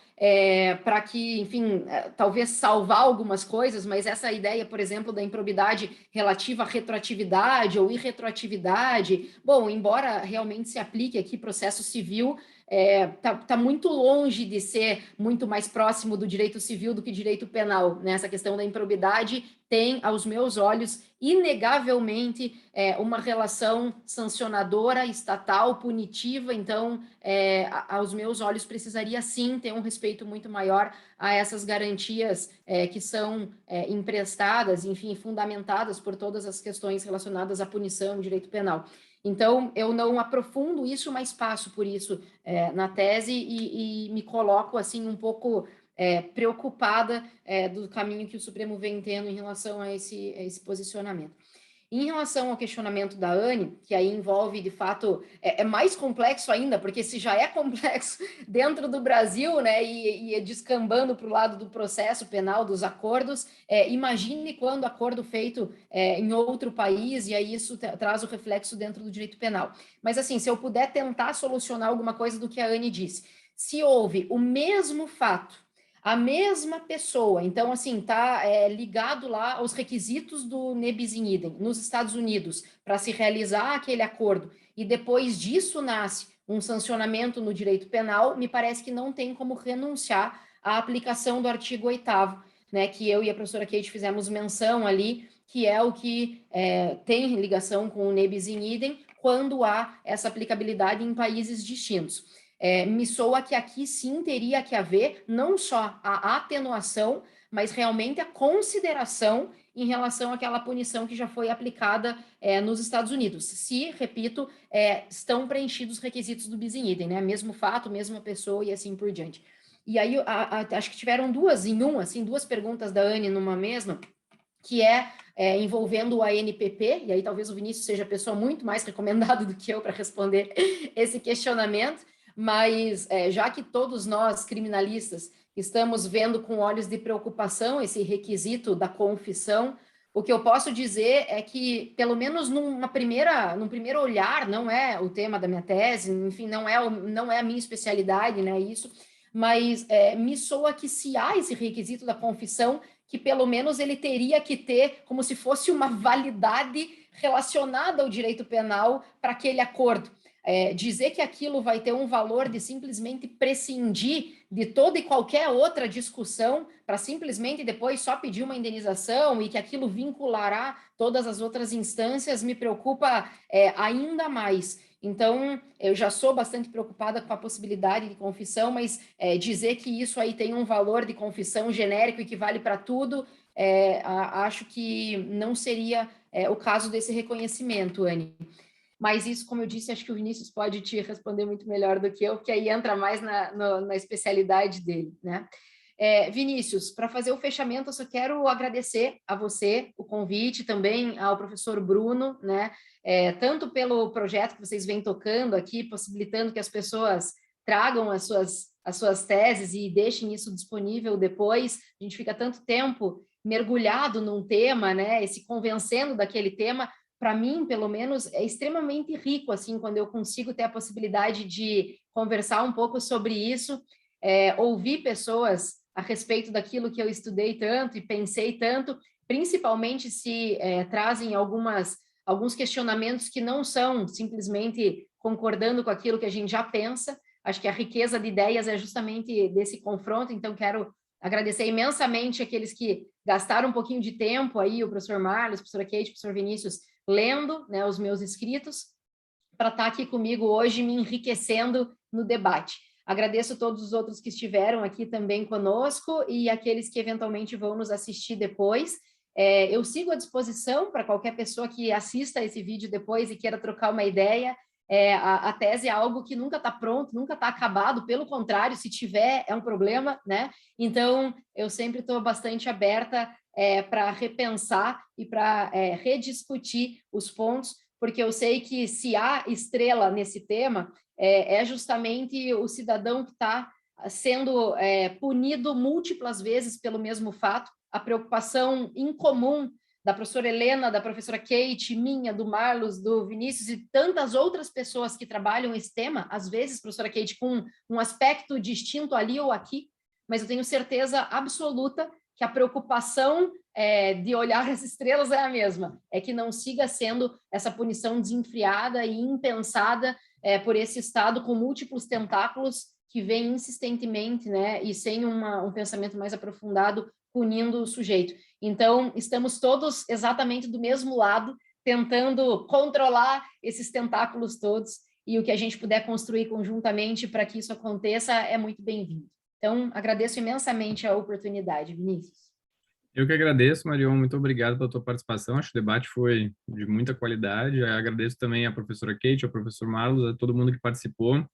para que, enfim, talvez salvar algumas coisas, mas essa ideia, por exemplo, da improbidade relativa à retroatividade ou irretroatividade, bom, embora realmente se aplique aqui processo civil, tá muito longe de ser muito mais próximo do direito civil do que direito penal, né? Essa questão da improbidade tem, aos meus olhos, inegavelmente uma relação sancionadora, estatal, punitiva. Então, aos meus olhos, precisaria sim ter um respeito muito maior a essas garantias que são emprestadas, enfim, fundamentadas por todas as questões relacionadas à punição, direito penal. Então, eu não aprofundo isso, mas passo por isso na tese e me coloco, assim, um pouco preocupada do caminho que o Supremo vem tendo em relação a esse posicionamento. Em relação ao questionamento da Anne, que aí envolve, de fato, é mais complexo ainda, porque se já é complexo dentro do Brasil, né, e descambando para o lado do processo penal, dos acordos, imagine quando acordo feito em outro país, e aí isso traz o reflexo dentro do direito penal. Mas, assim, se eu puder tentar solucionar alguma coisa do que a Anne disse, se houve o mesmo fato, a mesma pessoa, então, assim, está ligado lá aos requisitos do nebis in idem nos Estados Unidos para se realizar aquele acordo, e depois disso nasce um sancionamento no direito penal, me parece que não tem como renunciar à aplicação do artigo 8º, né, que eu e a professora Kate fizemos menção ali, que é o que tem ligação com o nebis in idem quando há essa aplicabilidade em países distintos. Me soa que aqui sim teria que haver não só a atenuação, mas realmente a consideração em relação àquela punição que já foi aplicada nos Estados Unidos. Se, repito, estão preenchidos os requisitos do bis in idem, né? Mesmo fato, mesma pessoa e assim por diante. E aí, acho que tiveram duas perguntas da Anne numa mesma, que envolvendo o ANPP, e aí talvez o Vinícius seja a pessoa muito mais recomendada do que eu para responder esse questionamento, mas já que todos nós, criminalistas, estamos vendo com olhos de preocupação esse requisito da confissão, o que eu posso dizer é que, pelo menos num primeiro olhar, não é o tema da minha tese, enfim, não é a minha especialidade, né, isso, mas me soa que se há esse requisito da confissão, que pelo menos ele teria que ter como se fosse uma validade relacionada ao direito penal para aquele acordo. Dizer que aquilo vai ter um valor de simplesmente prescindir de toda e qualquer outra discussão para simplesmente depois só pedir uma indenização e que aquilo vinculará todas as outras instâncias me preocupa ainda mais. Então, eu já sou bastante preocupada com a possibilidade de confissão, mas dizer que isso aí tem um valor de confissão genérico e que vale para tudo, acho que não seria o caso desse reconhecimento, Anne. Mas isso, como eu disse, acho que o Vinícius pode te responder muito melhor do que eu, porque aí entra mais na especialidade dele, né? Vinícius, para fazer o fechamento, eu só quero agradecer a você o convite, também ao professor Bruno, né? Tanto pelo projeto que vocês vêm tocando aqui, possibilitando que as pessoas tragam as suas teses e deixem isso disponível depois. A gente fica tanto tempo mergulhado num tema, né? E se convencendo daquele tema. Para mim, pelo menos, é extremamente rico, assim, quando eu consigo ter a possibilidade de conversar um pouco sobre isso, ouvir pessoas a respeito daquilo que eu estudei tanto e pensei tanto, principalmente se trazem alguns questionamentos que não são simplesmente concordando com aquilo que a gente já pensa. Acho que a riqueza de ideias é justamente desse confronto, então quero agradecer imensamente aqueles que gastaram um pouquinho de tempo aí, o professor Marlos, a professora Kate, o professor Vinícius, lendo, né, os meus escritos, para estar aqui comigo hoje, me enriquecendo no debate. Agradeço todos os outros que estiveram aqui também conosco e aqueles que eventualmente vão nos assistir depois. Eu sigo à disposição para qualquer pessoa que assista esse vídeo depois e queira trocar uma ideia. A tese é algo que nunca está pronto, nunca está acabado, pelo contrário, se tiver, é um problema, né? Então, eu sempre estou bastante aberta para repensar e para rediscutir os pontos, porque eu sei que se há estrela nesse tema, é justamente o cidadão que está sendo punido múltiplas vezes pelo mesmo fato, a preocupação incomum da professora Helena, da professora Kate, minha, do Marlos, do Vinícius e tantas outras pessoas que trabalham esse tema, às vezes, professora Kate, com um aspecto distinto ali ou aqui, mas eu tenho certeza absoluta que a preocupação de olhar as estrelas é a mesma, é que não siga sendo essa punição desenfreada e impensada por esse Estado com múltiplos tentáculos que vem insistentemente, né, e sem um pensamento mais aprofundado, punindo o sujeito. Então, estamos todos exatamente do mesmo lado, tentando controlar esses tentáculos todos, e o que a gente puder construir conjuntamente para que isso aconteça é muito bem-vindo. Então, agradeço imensamente a oportunidade, Vinícius. Eu que agradeço, Marion, muito obrigado pela tua participação, acho que o debate foi de muita qualidade. Eu agradeço também à professora Kate, ao professor Marlos, a todo mundo que participou.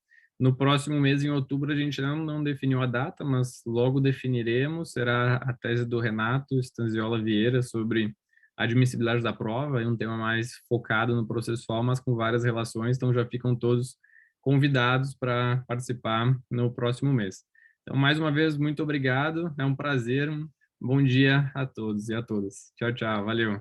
No próximo mês, em outubro, a gente não definiu a data, mas logo definiremos, será a tese do Renato Stanziola Vieira sobre a admissibilidade da prova, é um tema mais focado no processual, mas com várias relações, então já ficam todos convidados para participar no próximo mês. Então, mais uma vez, muito obrigado, é um prazer, bom dia a todos e a todas. Tchau, tchau, valeu.